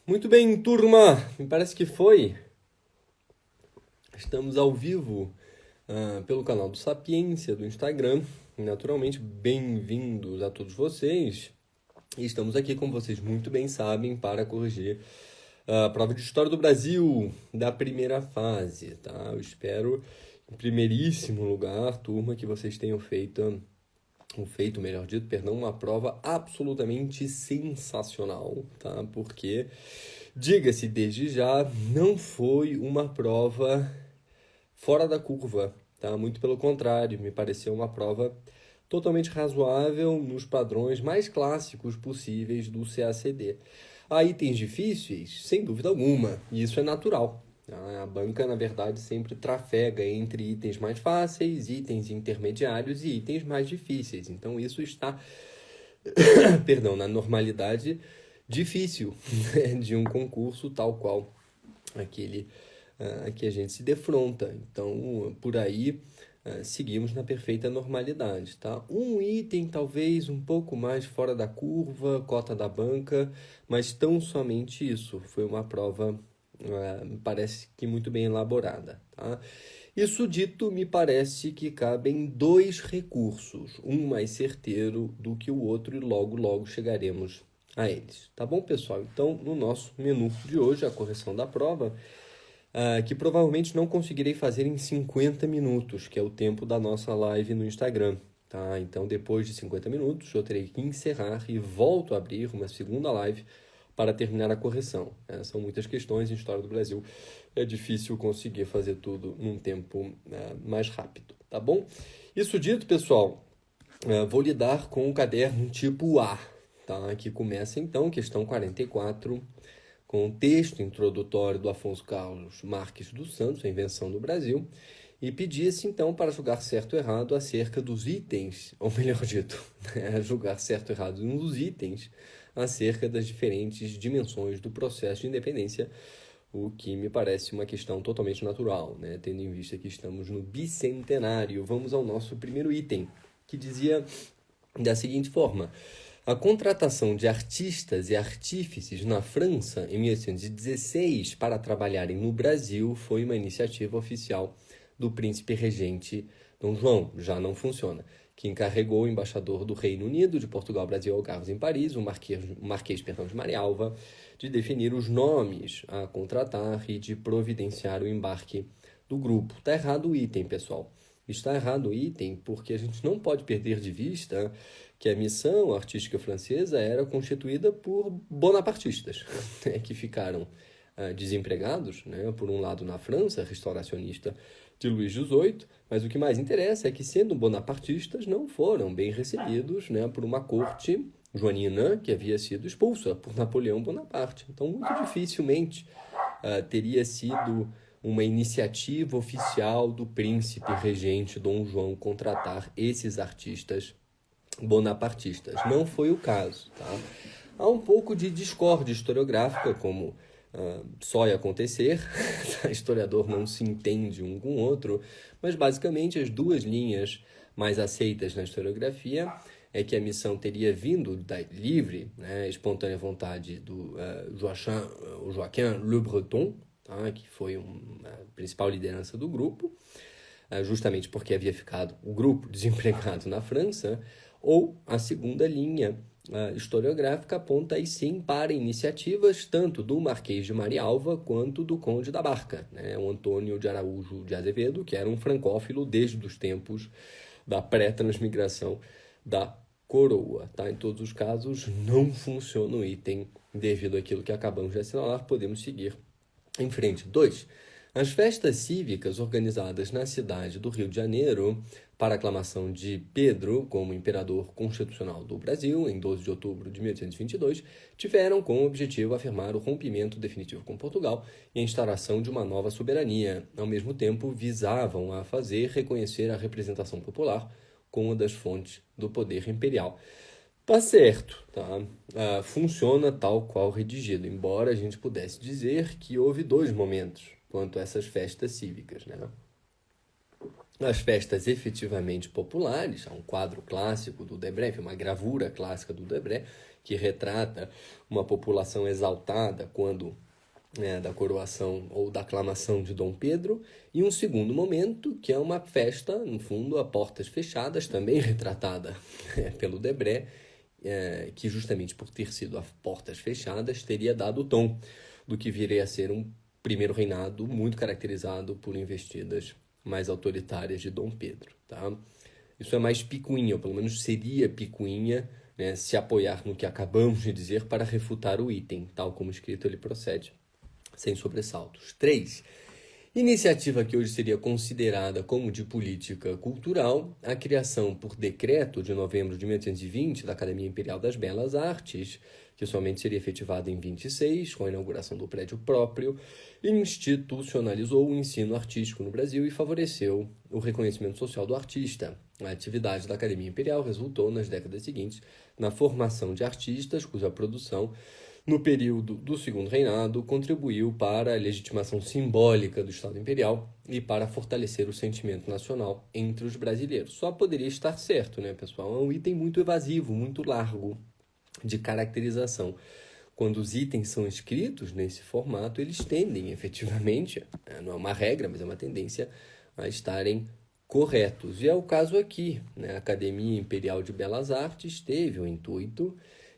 Muito bem, turma. Me parece que foi. Estamos ao vivo pelo canal do Sapiência do Instagram. Naturalmente, bem-vindos a todos vocês. E estamos aqui, como vocês muito bem sabem, para corrigir a prova de História do Brasil da primeira fase, tá? Eu espero, em primeiríssimo lugar, turma, que vocês tenham feito, melhor dito, perdão, uma prova absolutamente sensacional, tá? Porque, diga-se desde já, não foi uma prova fora da curva, tá? Muito pelo contrário, me pareceu uma prova totalmente razoável nos padrões mais clássicos possíveis do CACD. Há itens difíceis, sem dúvida alguma, e isso é natural. A banca, na verdade, sempre trafega entre itens mais fáceis, itens intermediários e itens mais difíceis. Então, isso está, perdão, na normalidade difícil, né, de um concurso tal qual aquele que a gente se defronta. Então, por aí, seguimos na perfeita normalidade, tá? Um item talvez um pouco mais fora da curva, cota da banca, mas tão somente isso. Foi uma prova, me parece que muito bem elaborada, tá? Isso dito, me parece que cabem dois recursos, um mais certeiro do que o outro, e logo, logo chegaremos a eles. Tá bom, pessoal? Então, no nosso menu de hoje, a correção da prova, que provavelmente não conseguirei fazer em 50 minutos, que é o tempo da nossa live no Instagram. Tá? Então, depois de 50 minutos, eu terei que encerrar e volto a abrir uma segunda live para terminar a correção. São muitas questões em História do Brasil. É difícil conseguir fazer tudo num tempo mais rápido, tá bom? Isso dito, pessoal, vou lidar com o caderno tipo A, tá? Que começa então, questão 44, com o texto introdutório do Afonso Carlos Marques dos Santos, A Invenção do Brasil, e pedia-se então para julgar certo ou errado acerca dos itens, ou melhor dito, julgar certo ou errado nos itens acerca das diferentes dimensões do processo de independência, o que me parece uma questão totalmente natural, né? Tendo em vista que estamos no bicentenário. Vamos ao nosso primeiro item, que dizia da seguinte forma: a contratação de artistas e artífices na França em 1816 para trabalharem no Brasil foi uma iniciativa oficial do príncipe regente Dom João. Já não funciona. Que encarregou o embaixador do Reino Unido de Portugal, Brasil e Algarves em Paris, o Marquês de Marialva, de definir os nomes a contratar e de providenciar o embarque do grupo. Está errado o item, pessoal. Está errado o item porque a gente não pode perder de vista que a missão artística francesa era constituída por bonapartistas, né, que ficaram desempregados, né, por um lado na França, restauracionista de Luís XVIII, mas o que mais interessa é que, sendo bonapartistas, não foram bem recebidos, né, por uma corte joanina que havia sido expulsa por Napoleão Bonaparte. Então, muito dificilmente teria sido uma iniciativa oficial do príncipe regente Dom João contratar esses artistas bonapartistas. Não foi o caso, tá? Há um pouco de discórdia historiográfica, como só ia acontecer, o historiador não se entende um com o outro, mas basicamente as duas linhas mais aceitas na historiografia é que a missão teria vindo da livre, né, espontânea vontade do Joaquim Le Breton, tá, que foi a principal liderança do grupo, justamente porque havia ficado o grupo desempregado na França, ou a segunda linha historiográfica aponta aí sim para iniciativas tanto do Marquês de Marialva quanto do Conde da Barca, né, o Antônio de Araújo de Azevedo, que era um francófilo desde os tempos da pré-transmigração da coroa. Tá? Em todos os casos, não funciona o item devido àquilo que acabamos de assinalar. Podemos seguir em frente. 2. As festas cívicas organizadas na cidade do Rio de Janeiro para a aclamação de Pedro como imperador constitucional do Brasil, em 12 de outubro de 1822, tiveram como objetivo afirmar o rompimento definitivo com Portugal e a instauração de uma nova soberania. Ao mesmo tempo, visavam a fazer reconhecer a representação popular como uma das fontes do poder imperial. Tá certo, tá? Funciona tal qual redigido, embora a gente pudesse dizer que houve dois momentos quanto a essas festas cívicas, né? As festas efetivamente populares, há um quadro clássico do Debré, uma gravura clássica do Debré, que retrata uma população exaltada quando da coroação ou da aclamação de Dom Pedro, e um segundo momento, que é uma festa, no fundo, a portas fechadas, também retratada pelo Debré, que justamente por ter sido a portas fechadas, teria dado o tom do que viria a ser um primeiro reinado muito caracterizado por investidas mais autoritárias de Dom Pedro. Tá? Isso é mais picuinha, ou pelo menos seria picuinha, né, se apoiar no que acabamos de dizer para refutar o item, tal como escrito ele procede, sem sobressaltos. 3. Iniciativa que hoje seria considerada como de política cultural, a criação por decreto de novembro de 1820 da Academia Imperial das Belas Artes, que somente seria efetivada em 26, com a inauguração do prédio próprio, institucionalizou o ensino artístico no Brasil e favoreceu o reconhecimento social do artista. A atividade da Academia Imperial resultou, nas décadas seguintes, na formação de artistas cuja produção no período do Segundo Reinado, contribuiu para a legitimação simbólica do Estado Imperial e para fortalecer o sentimento nacional entre os brasileiros. Só poderia estar certo, né, pessoal? É um item muito evasivo, muito largo de caracterização. Quando os itens são escritos nesse formato, eles tendem, efetivamente, não é uma regra, mas é uma tendência, a estarem corretos. E é o caso aqui, né? A Academia Imperial de Belas Artes teve o intuito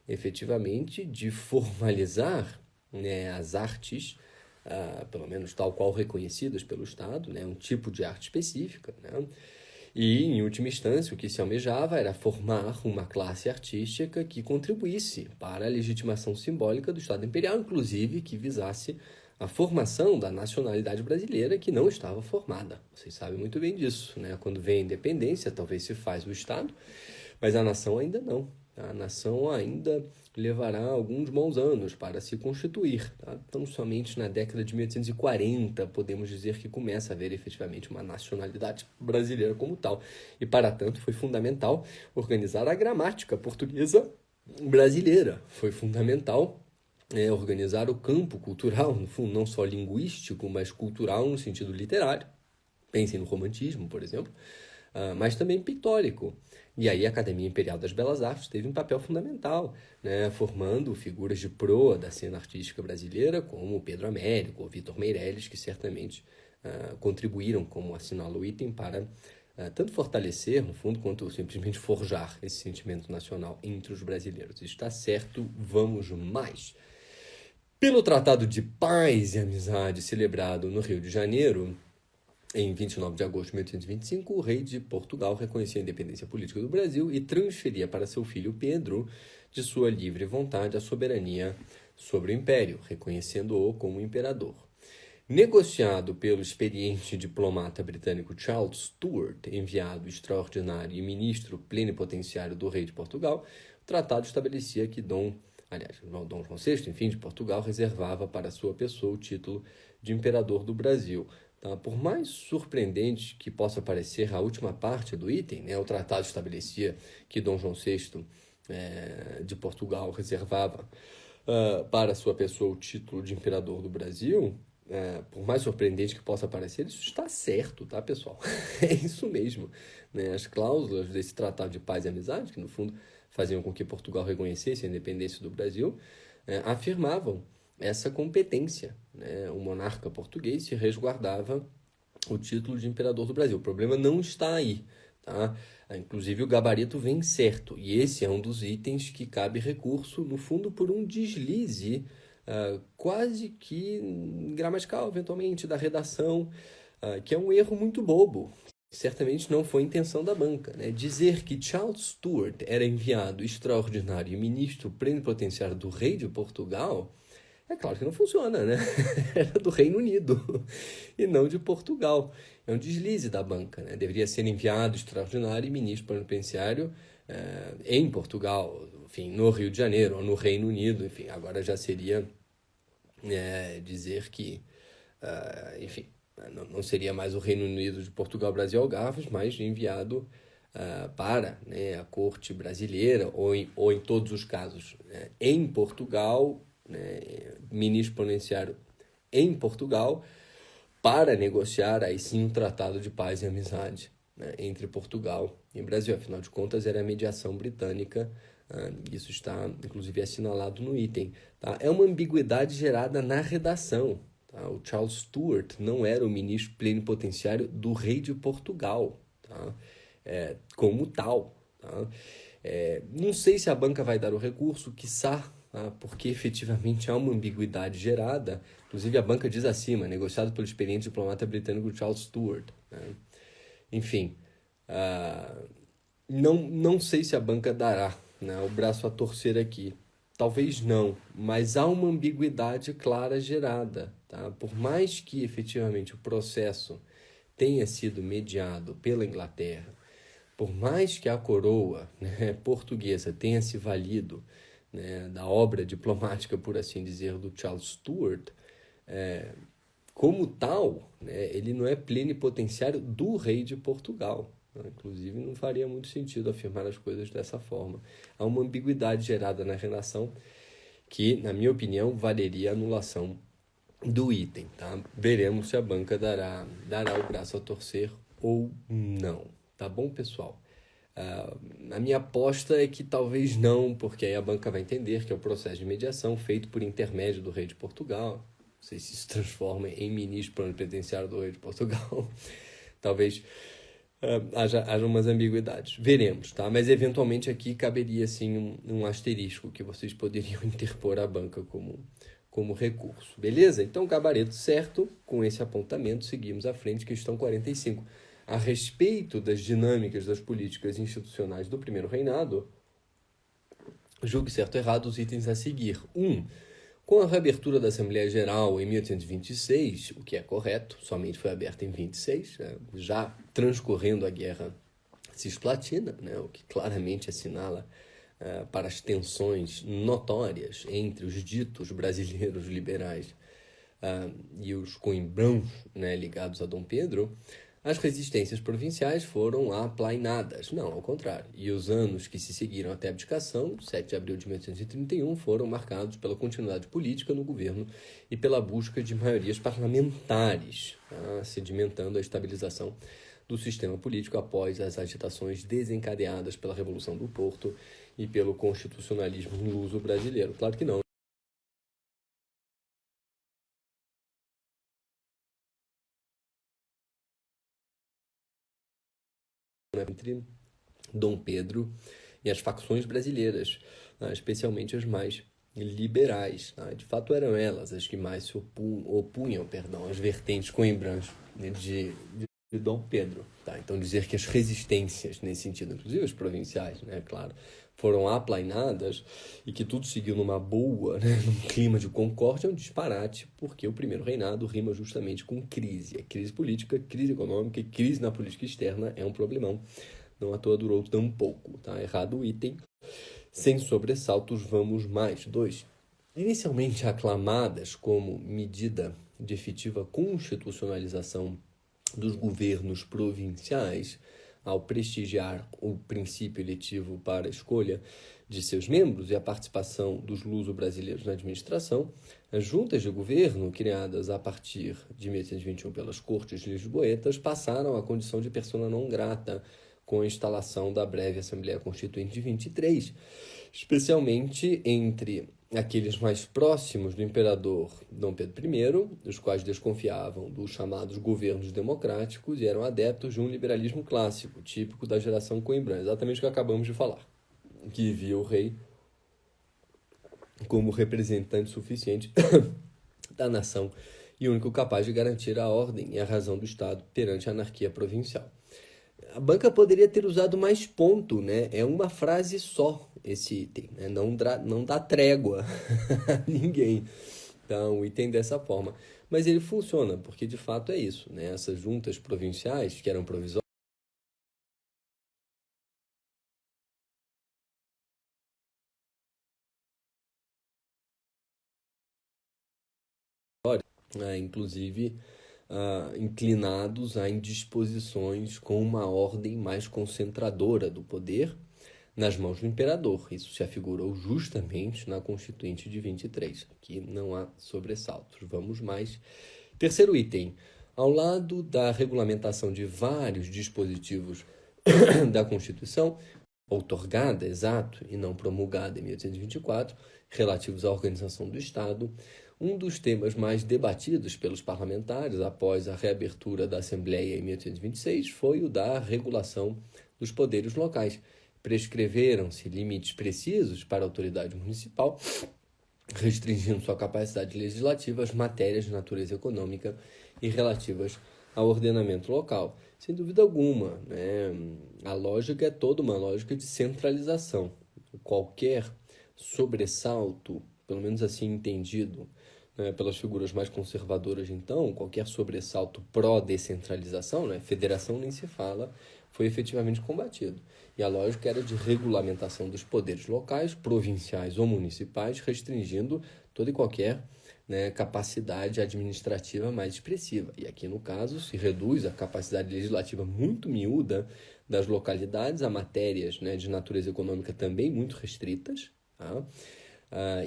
efetivamente de formalizar, né, as artes, pelo menos tal qual reconhecidas pelo Estado, né, um tipo de arte específica, né, e, em última instância, o que se almejava era formar uma classe artística que contribuísse para a legitimação simbólica do Estado Imperial, inclusive que visasse a formação da nacionalidade brasileira que não estava formada. Vocês sabem muito bem disso, né? Quando vem a independência, talvez se faz o Estado, mas a nação ainda não. A nação ainda levará alguns bons anos para se constituir. Tá? Então, somente na década de 1840 podemos dizer que começa a haver efetivamente uma nacionalidade brasileira como tal. E, para tanto, foi fundamental organizar a gramática portuguesa brasileira. Foi fundamental organizar o campo cultural, no fundo, não só linguístico, mas cultural no sentido literário. Pensem no romantismo, por exemplo, mas também pictórico. E aí a Academia Imperial das Belas Artes teve um papel fundamental, né, formando figuras de proa da cena artística brasileira, como Pedro Américo ou Vitor Meirelles, que certamente contribuíram, como assinala o item, para tanto fortalecer, no fundo, quanto simplesmente forjar esse sentimento nacional entre os brasileiros. Está certo, vamos mais. Pelo Tratado de Paz e Amizade celebrado no Rio de Janeiro, em 29 de agosto de 1825, o rei de Portugal reconhecia a independência política do Brasil e transferia para seu filho Pedro, de sua livre vontade, a soberania sobre o império, reconhecendo-o como imperador. Negociado pelo experiente diplomata britânico Charles Stuart, enviado extraordinário e ministro plenipotenciário do rei de Portugal, o tratado estabelecia que Dom João VI, enfim, de Portugal, reservava para sua pessoa o título de imperador do Brasil. Tá? Por mais surpreendente que possa parecer a última parte do item, né, o tratado estabelecia que Dom João VI de Portugal reservava para sua pessoa o título de imperador do Brasil. Por mais surpreendente que possa parecer, isso está certo, tá, pessoal? É isso mesmo. Né? As cláusulas desse Tratado de Paz e Amizade, que no fundo faziam com que Portugal reconhecesse a independência do Brasil, afirmavam essa competência. Né? O monarca português se resguardava o título de imperador do Brasil. O problema não está aí. Tá? Inclusive, o gabarito vem certo. E esse é um dos itens que cabe recurso, no fundo, por um deslize quase que gramatical, eventualmente, da redação, que é um erro muito bobo. Certamente não foi intenção da banca. Né? Dizer que Charles Stuart era enviado extraordinário e ministro plenipotenciário do rei de Portugal, é claro que não funciona, né? Era do Reino Unido e não de Portugal. É um deslize da banca, né? Deveria ser enviado extraordinário e ministro plenipotenciário em Portugal, enfim, no Rio de Janeiro ou no Reino Unido, enfim, agora já seria dizer que, enfim, não seria mais o Reino Unido de Portugal, Brasil, Algarves, mas enviado para, né, a corte brasileira, ou em todos os casos, né, em Portugal, né, ministro plenipotenciário em Portugal, para negociar aí sim um tratado de paz e amizade, né, entre Portugal e Brasil. Afinal de contas, era a mediação britânica Isso está, inclusive, assinalado no item. Tá? É uma ambiguidade gerada na redação. Tá? O Charles Stuart não era o ministro plenipotenciário do rei de Portugal, tá? Como tal. Tá? Não sei se a banca vai dar o recurso, quiçá, tá? Porque efetivamente há uma ambiguidade gerada. Inclusive, a banca diz acima, negociado pelo experiente diplomata britânico Charles Stuart. Né? Enfim, não sei se a banca dará, né, o braço a torcer aqui. Talvez não, mas há uma ambiguidade clara gerada. Tá? Por mais que efetivamente o processo tenha sido mediado pela Inglaterra, por mais que a coroa, né, portuguesa tenha se valido, né, da obra diplomática, por assim dizer, do Charles Stuart, como tal, né, ele não é plenipotenciário do rei de Portugal. Inclusive, não faria muito sentido afirmar as coisas dessa forma. Há uma ambiguidade gerada na redação que, na minha opinião, valeria a anulação do item. Tá? Veremos se a banca dará o braço a torcer ou não. Tá bom, pessoal? A minha aposta é que talvez não, porque aí a banca vai entender que é o processo de mediação feito por intermédio do rei de Portugal. Não sei se isso transforma em ministro plenipotenciário do rei de Portugal. Talvez haja umas ambiguidades. Veremos, tá? Mas eventualmente aqui caberia sim um asterisco que vocês poderiam interpor à banca como recurso. Beleza? Então, gabarito certo. Com esse apontamento, seguimos à frente, questão 45. A respeito das dinâmicas das políticas institucionais do primeiro reinado, julgue certo ou errado os itens a seguir. 1. Com a reabertura da Assembleia Geral em 1826, o que é correto, somente foi aberta em 26, né, já transcorrendo a Guerra Cisplatina, né, o que claramente assinala para as tensões notórias entre os ditos brasileiros liberais e os coimbrãos, né, ligados a Dom Pedro. As resistências provinciais foram aplainadas, não, ao contrário. E os anos que se seguiram até a abdicação, 7 de abril de 1831, foram marcados pela continuidade política no governo e pela busca de maiorias parlamentares, tá? Sedimentando a estabilização do sistema político após as agitações desencadeadas pela Revolução do Porto e pelo constitucionalismo luso-brasileiro. Claro que não. Entre Dom Pedro e as facções brasileiras, né, especialmente as mais liberais. Né? De fato, eram elas as que mais se opunham às vertentes coimbrãs de Dom Pedro. Tá? Então, dizer que as resistências, nesse sentido, inclusive as provinciais, né, claro, foram aplainadas e que tudo seguiu numa boa, né, num clima de concórdia, é um disparate, porque o primeiro reinado rima justamente com crise. É crise política, crise econômica e crise na política externa é um problemão. Não à toa durou tão pouco. Tá? Errado o item. Sem sobressaltos, vamos mais. 2. Inicialmente aclamadas como medida de efetiva constitucionalização dos governos provinciais, ao prestigiar o princípio eletivo para a escolha de seus membros e a participação dos luso-brasileiros na administração, as juntas de governo, criadas a partir de 1821 pelas Cortes Lisboetas, passaram à condição de persona não grata com a instalação da breve Assembleia Constituinte de 23, especialmente entre aqueles mais próximos do imperador Dom Pedro I, os quais desconfiavam dos chamados governos democráticos e eram adeptos de um liberalismo clássico, típico da geração coimbrã, exatamente o que acabamos de falar, que via o rei como representante suficiente da nação e único capaz de garantir a ordem e a razão do Estado perante a anarquia provincial. A banca poderia ter usado mais ponto, né? É uma frase só esse item, né? Não dá trégua a ninguém. Então, o item dessa forma. Mas ele funciona, porque de fato é isso, né? Essas juntas provinciais, que eram provisórias, inclusive inclinados a indisposições com uma ordem mais concentradora do poder nas mãos do imperador. Isso se afigurou justamente na Constituinte de 23. Aqui não há sobressaltos. Vamos mais. Terceiro item. Ao lado da regulamentação de vários dispositivos da Constituição, outorgada, exato, e não promulgada em 1824, relativos à organização do Estado, um dos temas mais debatidos pelos parlamentares após a reabertura da Assembleia em 1826 foi o da regulação dos poderes locais. Prescreveram-se limites precisos para a autoridade municipal, restringindo sua capacidade legislativa às matérias de natureza econômica e relativas ao ordenamento local. Sem dúvida alguma, né? A lógica é toda uma lógica de centralização. Qualquer sobressalto, pelo menos assim entendido, né, pelas figuras mais conservadoras, então, qualquer sobressalto pró-descentralização, né, federação nem se fala, foi efetivamente combatido. E a lógica era de regulamentação dos poderes locais, provinciais ou municipais, restringindo toda e qualquer, né, capacidade administrativa mais expressiva. E aqui, no caso, se reduz a capacidade legislativa muito miúda das localidades a matérias, né, de natureza econômica também muito restritas, tá?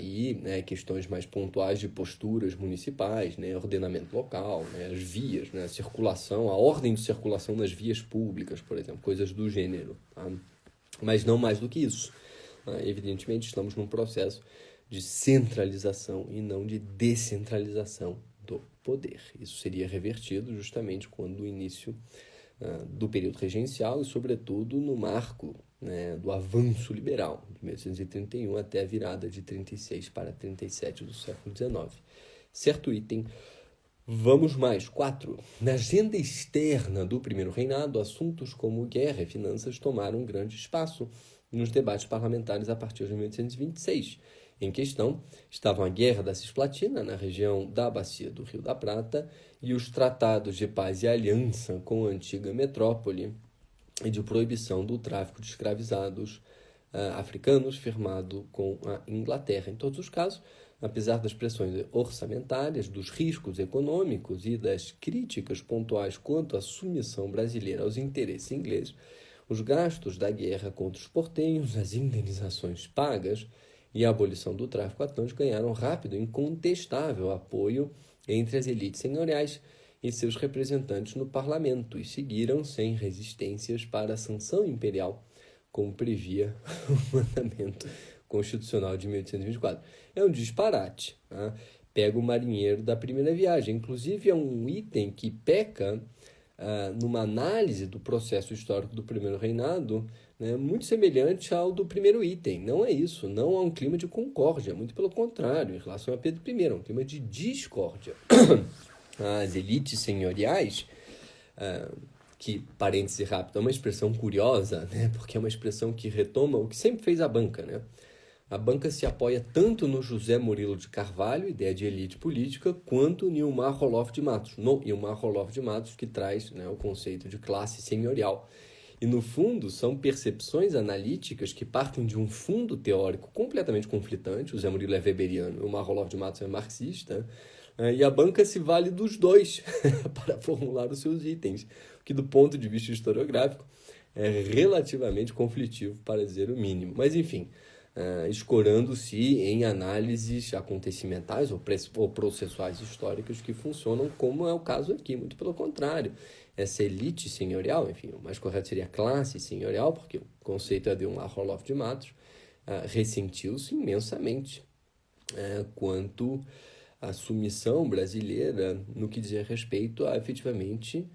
E questões mais pontuais de posturas municipais, né, ordenamento local, né, as vias, né, a circulação, a ordem de circulação das vias públicas, por exemplo, coisas do gênero. Tá? Mas não mais do que isso. Evidentemente, estamos num processo de centralização e não de descentralização do poder. Isso seria revertido justamente quando o início do período regencial e, sobretudo, no marco, né, do avanço liberal, de 1831 até a virada de 36 para 37 do século XIX. Certo item. Vamos mais. 4. Na agenda externa do primeiro reinado, assuntos como guerra e finanças tomaram grande espaço nos debates parlamentares a partir de 1826. Em questão estavam a Guerra da Cisplatina, na região da Bacia do Rio da Prata, e os tratados de paz e aliança com a antiga metrópole e de proibição do tráfico de escravizados africanos, firmado com a Inglaterra. Em todos os casos, apesar das pressões orçamentárias, dos riscos econômicos e das críticas pontuais quanto à submissão brasileira aos interesses ingleses, os gastos da guerra contra os portenhos, as indenizações pagas e a abolição do tráfico atlântico ganharam rápido e incontestável apoio entre as elites senhoriais e seus representantes no parlamento e seguiram sem resistências para a sanção imperial, como previa o mandamento constitucional de 1824. É um disparate. Tá? Pega o marinheiro da primeira viagem. Inclusive, é um item que peca numa análise do processo histórico do primeiro reinado, né, muito semelhante ao do primeiro item. Não é isso, não há um clima de concórdia, muito pelo contrário, em relação a Pedro I, é um clima de discórdia. As elites senhoriais, que, parêntese rápido, é uma expressão curiosa, né, porque é uma expressão que retoma o que sempre fez a banca, né? A banca se apoia tanto no José Murilo de Carvalho, ideia de elite política, quanto no Ilmar Roloff de Matos. No Ilmar Roloff de Matos, que traz, né, o conceito de classe senhorial. E, no fundo, são percepções analíticas que partem de um fundo teórico completamente conflitante. O José Murilo é weberiano, o Ilmar Roloff de Matos é marxista. E a banca se vale dos dois para formular os seus itens, o que, do ponto de vista historiográfico, é relativamente conflitivo, para dizer o mínimo. Mas, enfim, escorando-se em análises acontecimentais ou processuais históricas que funcionam como é o caso aqui, muito pelo contrário. Essa elite senhorial, enfim, o mais correto seria classe senhorial, porque o conceito é de um Roloff de Matos, ressentiu-se imensamente quanto à submissão brasileira no que dizia respeito a efetivamente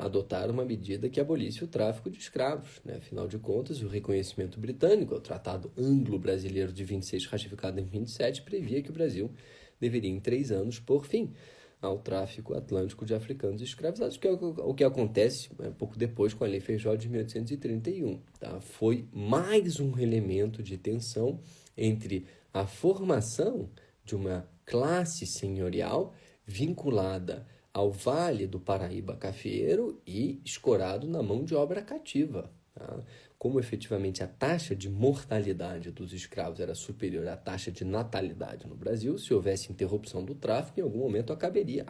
adotar uma medida que abolisse o tráfico de escravos. Né? Afinal de contas, o reconhecimento britânico, o Tratado Anglo-Brasileiro de 26, ratificado em 27, previa que o Brasil deveria, em 3 anos, pôr fim ao tráfico atlântico de africanos escravizados, que é o que acontece pouco depois com a Lei Feijó de 1831. Tá? Foi mais um elemento de tensão entre a formação de uma classe senhorial vinculada ao Vale do Paraíba cafeeiro e escorado na mão de obra cativa. Tá? Como efetivamente a taxa de mortalidade dos escravos era superior à taxa de natalidade no Brasil, se houvesse interrupção do tráfico, em algum momento acabaria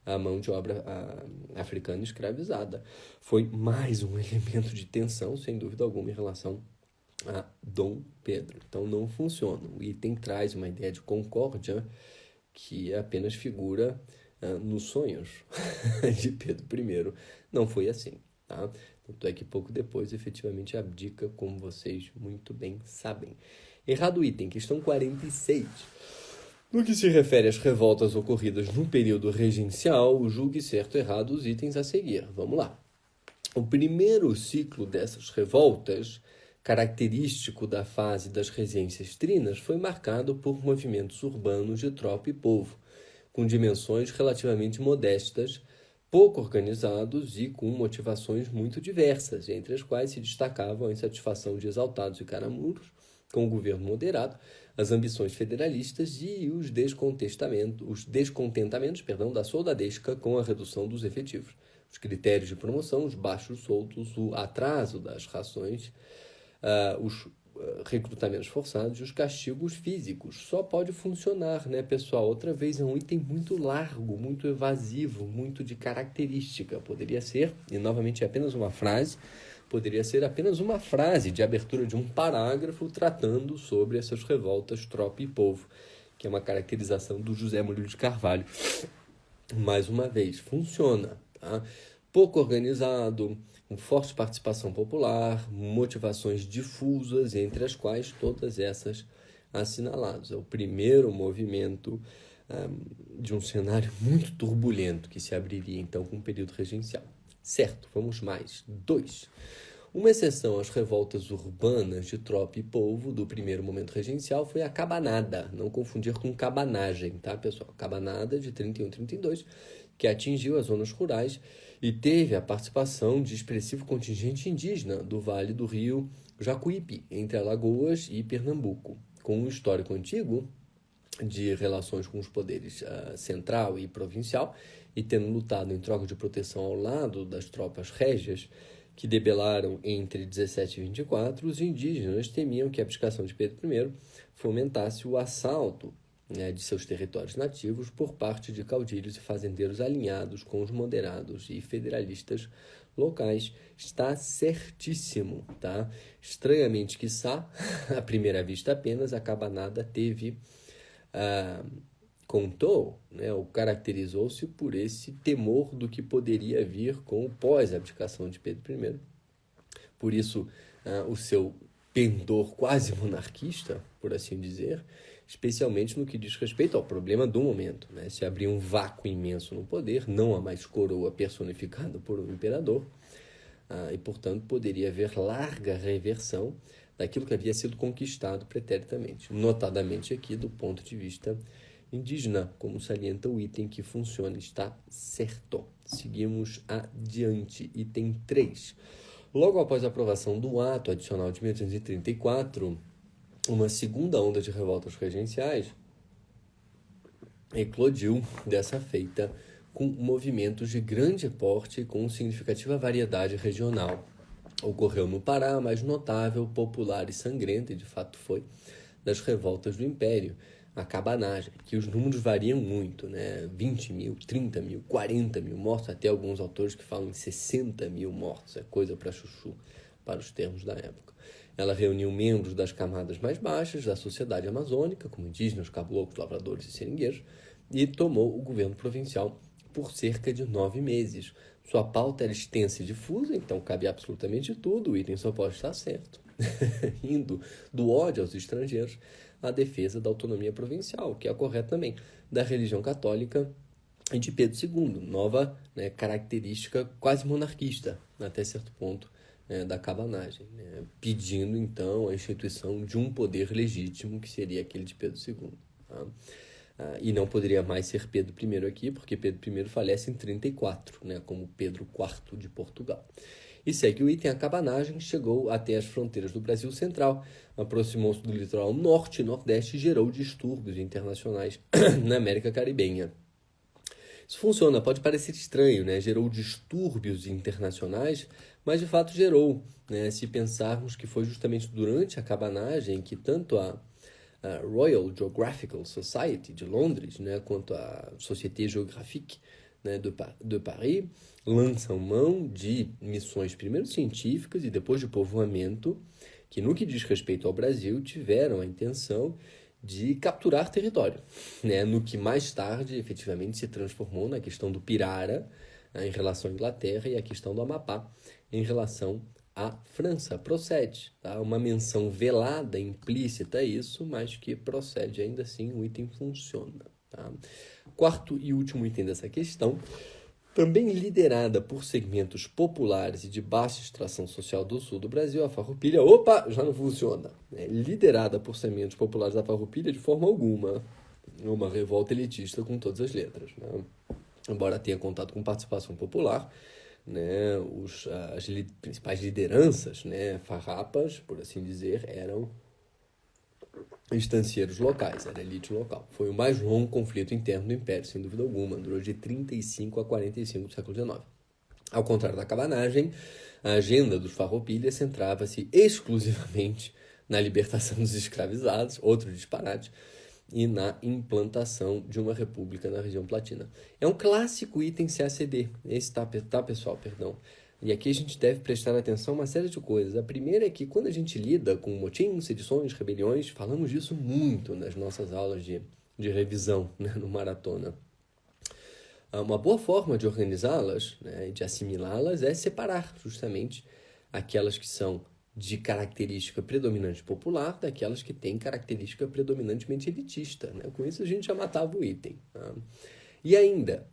a mão de obra africana escravizada. Foi mais um elemento de tensão, sem dúvida alguma, em relação a Dom Pedro. Então não funciona. O item traz uma ideia de concórdia que apenas figura nos sonhos de Pedro I. Não foi assim. tá? Tanto é que pouco depois, efetivamente, abdica, como vocês muito bem sabem. Errado item, questão 46. No que se refere às revoltas ocorridas no período regencial, julgue certo ou errado os itens a seguir. Vamos lá. O primeiro ciclo dessas revoltas, característico da fase das regências trinas, foi marcado por movimentos urbanos de tropa e povo, com dimensões relativamente modestas, pouco organizados e com motivações muito diversas, entre as quais se destacavam a insatisfação de exaltados e caramulos com o governo moderado, as ambições federalistas e os descontentamentos da soldadesca com a redução dos efetivos, os critérios de promoção, os baixos soldos, o atraso das rações, os recrutamentos forçados e os castigos físicos. Só pode funcionar, né, pessoal? Outra vez, é um item muito largo, muito evasivo, muito de característica. Poderia ser, e novamente é apenas uma frase, poderia ser apenas uma frase de abertura de um parágrafo tratando sobre essas revoltas tropa e povo, que é uma caracterização do José Murilo de Carvalho. Mais uma vez, funciona, tá? Pouco organizado, com forte participação popular, motivações difusas, entre as quais todas essas assinaladas. É o primeiro movimento de um cenário muito turbulento que se abriria, então, com o período regencial. Certo, vamos mais. 2. Uma exceção às revoltas urbanas de tropa e povo do primeiro momento regencial foi a cabanada, não confundir com cabanagem, tá, pessoal? Cabanada de 31 e 32, que atingiu as zonas rurais e teve a participação de expressivo contingente indígena do Vale do Rio Jacuípe, entre Alagoas e Pernambuco, com um histórico antigo de relações com os poderes central e provincial, e tendo lutado em troca de proteção ao lado das tropas régias que debelaram entre 17 e 24, os indígenas temiam que a abdicação de Pedro I fomentasse o assalto, né, de seus territórios nativos por parte de caudilhos e fazendeiros alinhados com os moderados e federalistas locais. Está certíssimo, tá? Estranhamente, quiçá, à primeira vista apenas, a cabanada teve... contou, né, ou caracterizou-se por esse temor do que poderia vir com o pós-abdicação de Pedro I. Por isso, o seu pendor quase monarquista, por assim dizer, especialmente no que diz respeito ao problema do momento, né? Se abria um vácuo imenso no poder, não há mais coroa personificada por um imperador, e, portanto, poderia haver larga reversão daquilo que havia sido conquistado preternamente, notadamente aqui do ponto de vista indígena, como salienta o item que funciona, está certo. Seguimos adiante. Item 3. Logo após a aprovação do ato adicional de 1834, uma segunda onda de revoltas regenciais eclodiu dessa feita com movimentos de grande porte e com significativa variedade regional. Ocorreu no Pará, a mais notável, popular e sangrenta, e de fato foi, das revoltas do Império, a cabanagem, que os números variam muito, né? 20 mil, 30 mil, 40 mil mortos, até alguns autores que falam em 60 mil mortos, é coisa para chuchu, para os termos da época. Ela reuniu membros das camadas mais baixas da sociedade amazônica, como indígenas, caboclos, lavradores e seringueiros, e tomou o governo provincial por cerca de 9 meses. Sua pauta era extensa e difusa, então cabe absolutamente tudo, o item só pode estar certo. Indo do ódio aos estrangeiros à defesa da autonomia provincial, que é a correta também, da religião católica e de Pedro II, nova, né, característica quase monarquista, até certo ponto, da cabanagem, né, pedindo então a instituição de um poder legítimo, que seria aquele de Pedro II. Tá? E não poderia mais ser Pedro I aqui, porque Pedro I falece em 34, né, como Pedro IV de Portugal. E segue o item, a cabanagem chegou até as fronteiras do Brasil Central, aproximou-se do litoral norte e nordeste e gerou distúrbios internacionais na América Caribenha. Isso funciona, pode parecer estranho, né? Gerou distúrbios internacionais, mas de fato gerou, né? Se pensarmos que foi justamente durante a cabanagem que tanto a Royal Geographical Society de Londres, né, quanto a Société Géographique, né, de Paris, lançam mão de missões primeiro científicas e depois de povoamento, que no que diz respeito ao Brasil tiveram a intenção de capturar território, né, no que mais tarde efetivamente se transformou na questão do Pirara, em relação à Inglaterra, e a questão do Amapá em relação à França. Procede, tá? Uma menção velada, implícita a isso, mas que procede ainda assim, o item funciona. Tá? Quarto e último item dessa questão, também liderada por segmentos populares e de baixa extração social do sul do Brasil, a Farroupilha, já não funciona. É liderada por segmentos populares da Farroupilha de forma alguma, uma revolta elitista com todas as letras, né? Embora tenha contado com participação popular, né, as principais lideranças, né, farrapas, por assim dizer, eram estancieiros locais, era elite local. Foi o mais longo conflito interno do Império, sem dúvida alguma, durou de 35 a 45 do século XIX. Ao contrário da cabanagem, a agenda dos farroupilhas centrava-se exclusivamente na libertação dos escravizados, outro disparate, e na implantação de uma república na região platina. É um clássico item CACD, esse tá pessoal, perdão. E aqui a gente deve prestar atenção a uma série de coisas. A primeira é que quando a gente lida com motins, sedições, rebeliões, falamos disso muito nas nossas aulas de revisão, né, no Maratona. Uma boa forma de organizá-las, né, de assimilá-las, é separar justamente aquelas que são de característica predominante popular daquelas que têm característica predominantemente elitista, né? Com isso a gente já matava o item. Tá? E ainda,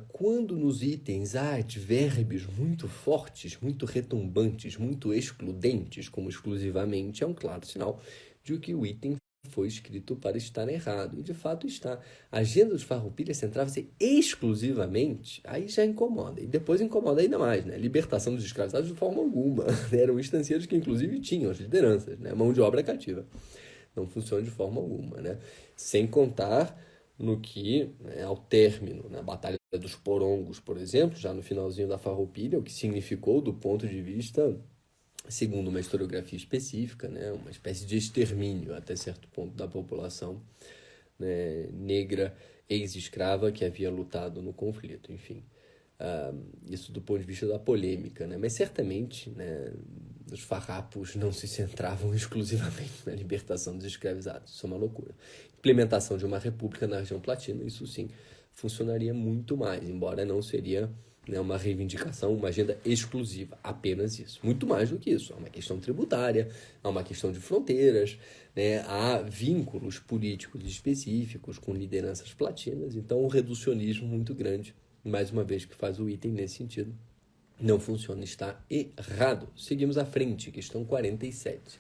quando nos itens há advérbios muito fortes, muito retumbantes, muito excludentes, como exclusivamente, é um claro sinal de que o item foi escrito para estar errado. E de fato está. A agenda dos farroupilhas centrava-se exclusivamente, aí já incomoda. E depois incomoda ainda mais, né? Libertação dos escravizados de forma alguma. Eram estancieiros que inclusive tinham as lideranças, né? Mão de obra cativa. Não funciona de forma alguma, né? Sem contar no que, né, ao término, na Batalha dos Porongos, por exemplo, já no finalzinho da Farroupilha, o que significou do ponto de vista, segundo uma historiografia específica, né, uma espécie de extermínio até certo ponto da população, né, negra ex-escrava que havia lutado no conflito, enfim. Isso do ponto de vista da polêmica, né? Mas certamente, né, os farrapos não se centravam exclusivamente na libertação dos escravizados. Isso é uma loucura. Implementação de uma república na região platina, isso sim, funcionaria muito mais, embora não seria, né, uma reivindicação, uma agenda exclusiva, apenas isso. Muito mais do que isso. Há uma questão tributária, há uma questão de fronteiras, né, há vínculos políticos específicos com lideranças platinas, então um reducionismo muito grande, mais uma vez que faz o item nesse sentido. Não funciona, está errado. Seguimos à frente, questão 47.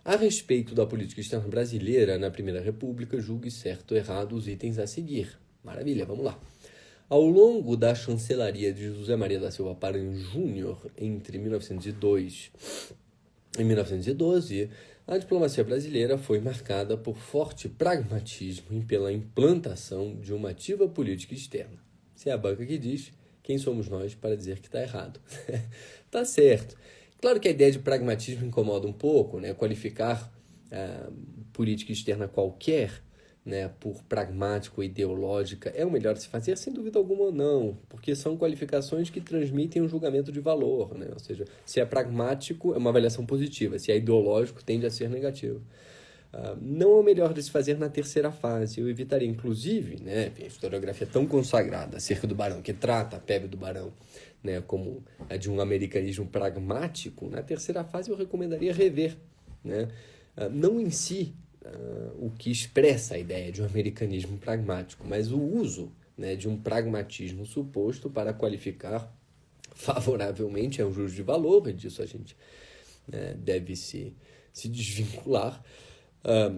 A respeito da política externa brasileira na Primeira República, julgue certo ou errado os itens a seguir. Maravilha, vamos lá. Ao longo da chancelaria de José Maria da Silva Paranhos Júnior, entre 1902 e 1912, a diplomacia brasileira foi marcada por forte pragmatismo e pela implantação de uma ativa política externa. Se é a banca que diz, quem somos nós para dizer que está errado? Tá certo. Claro que a ideia de pragmatismo incomoda um pouco, né? Qualificar política externa qualquer, né, por pragmático ou ideológica é o melhor de se fazer, sem dúvida alguma ou não, porque são qualificações que transmitem um julgamento de valor, né? Ou seja, se é pragmático é uma avaliação positiva, se é ideológico tende a ser negativo. Não é o melhor de se fazer na terceira fase. Eu evitaria, inclusive, né, a historiografia tão consagrada acerca do Barão, que trata a P.E.B. do Barão, né, como a de um americanismo pragmático, na terceira fase eu recomendaria rever, né, não em si o que expressa a ideia de um americanismo pragmático, mas o uso, né, de um pragmatismo suposto para qualificar favoravelmente um juízo de valor, e disso a gente, né, deve se desvincular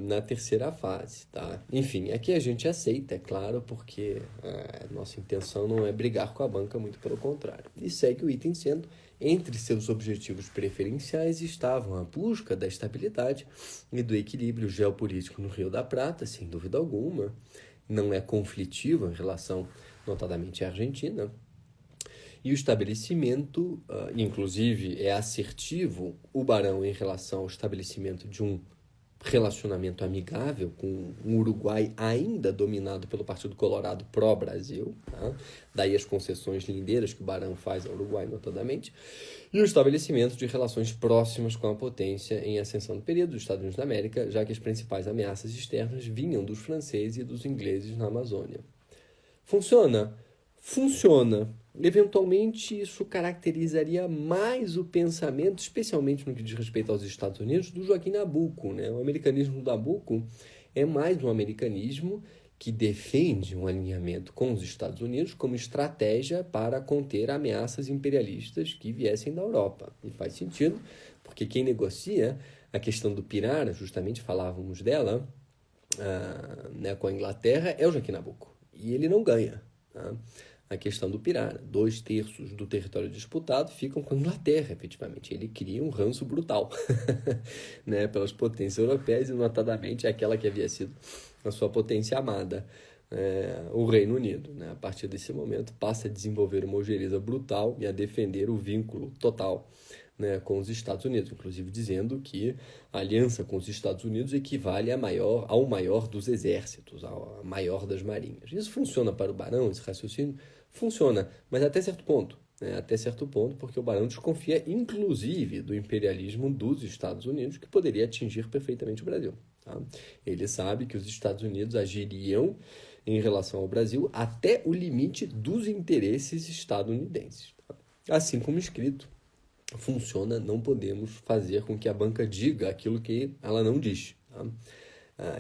na terceira fase, tá? Enfim, aqui a gente aceita, é claro, porque a nossa intenção não é brigar com a banca, muito pelo contrário. E segue o item sendo, entre seus objetivos preferenciais estavam a busca da estabilidade e do equilíbrio geopolítico no Rio da Prata, sem dúvida alguma, não é conflitivo em relação, notadamente, à Argentina, e o estabelecimento, inclusive, é assertivo o Barão em relação ao estabelecimento de um relacionamento amigável com um Uruguai ainda dominado pelo Partido Colorado pró-Brasil, tá? Daí as concessões lindeiras que o Barão faz ao Uruguai, notadamente, e o estabelecimento de relações próximas com a potência em ascensão no período dos Estados Unidos da América, já que as principais ameaças externas vinham dos franceses e dos ingleses na Amazônia. Funciona? funciona. Eventualmente, isso caracterizaria mais o pensamento, especialmente no que diz respeito aos Estados Unidos, do Joaquim Nabuco, né? O americanismo do Nabuco é mais um americanismo que defende um alinhamento com os Estados Unidos como estratégia para conter ameaças imperialistas que viessem da Europa. E faz sentido, porque quem negocia a questão do Pirara, justamente falávamos dela, né, com a Inglaterra, é o Joaquim Nabuco. E ele não ganha. Tá? A questão do Pirara. 2/3 do território disputado ficam com a Inglaterra, efetivamente. Ele cria um ranço brutal né, pelas potências europeias, e notadamente aquela que havia sido a sua potência amada, o Reino Unido. Né? A partir desse momento, passa a desenvolver uma ojeriza brutal e a defender o vínculo total, né, com os Estados Unidos, inclusive dizendo que a aliança com os Estados Unidos equivale ao maior dos exércitos, ao maior das marinhas. Isso funciona para o Barão, esse raciocínio? Funciona, mas até certo ponto. Né, até certo ponto, porque o Barão desconfia, inclusive, do imperialismo dos Estados Unidos, que poderia atingir perfeitamente o Brasil. Tá? Ele sabe que os Estados Unidos agiriam em relação ao Brasil até o limite dos interesses estadunidenses. Tá? Assim como escrito, funciona, não podemos fazer com que a banca diga aquilo que ela não diz. Tá?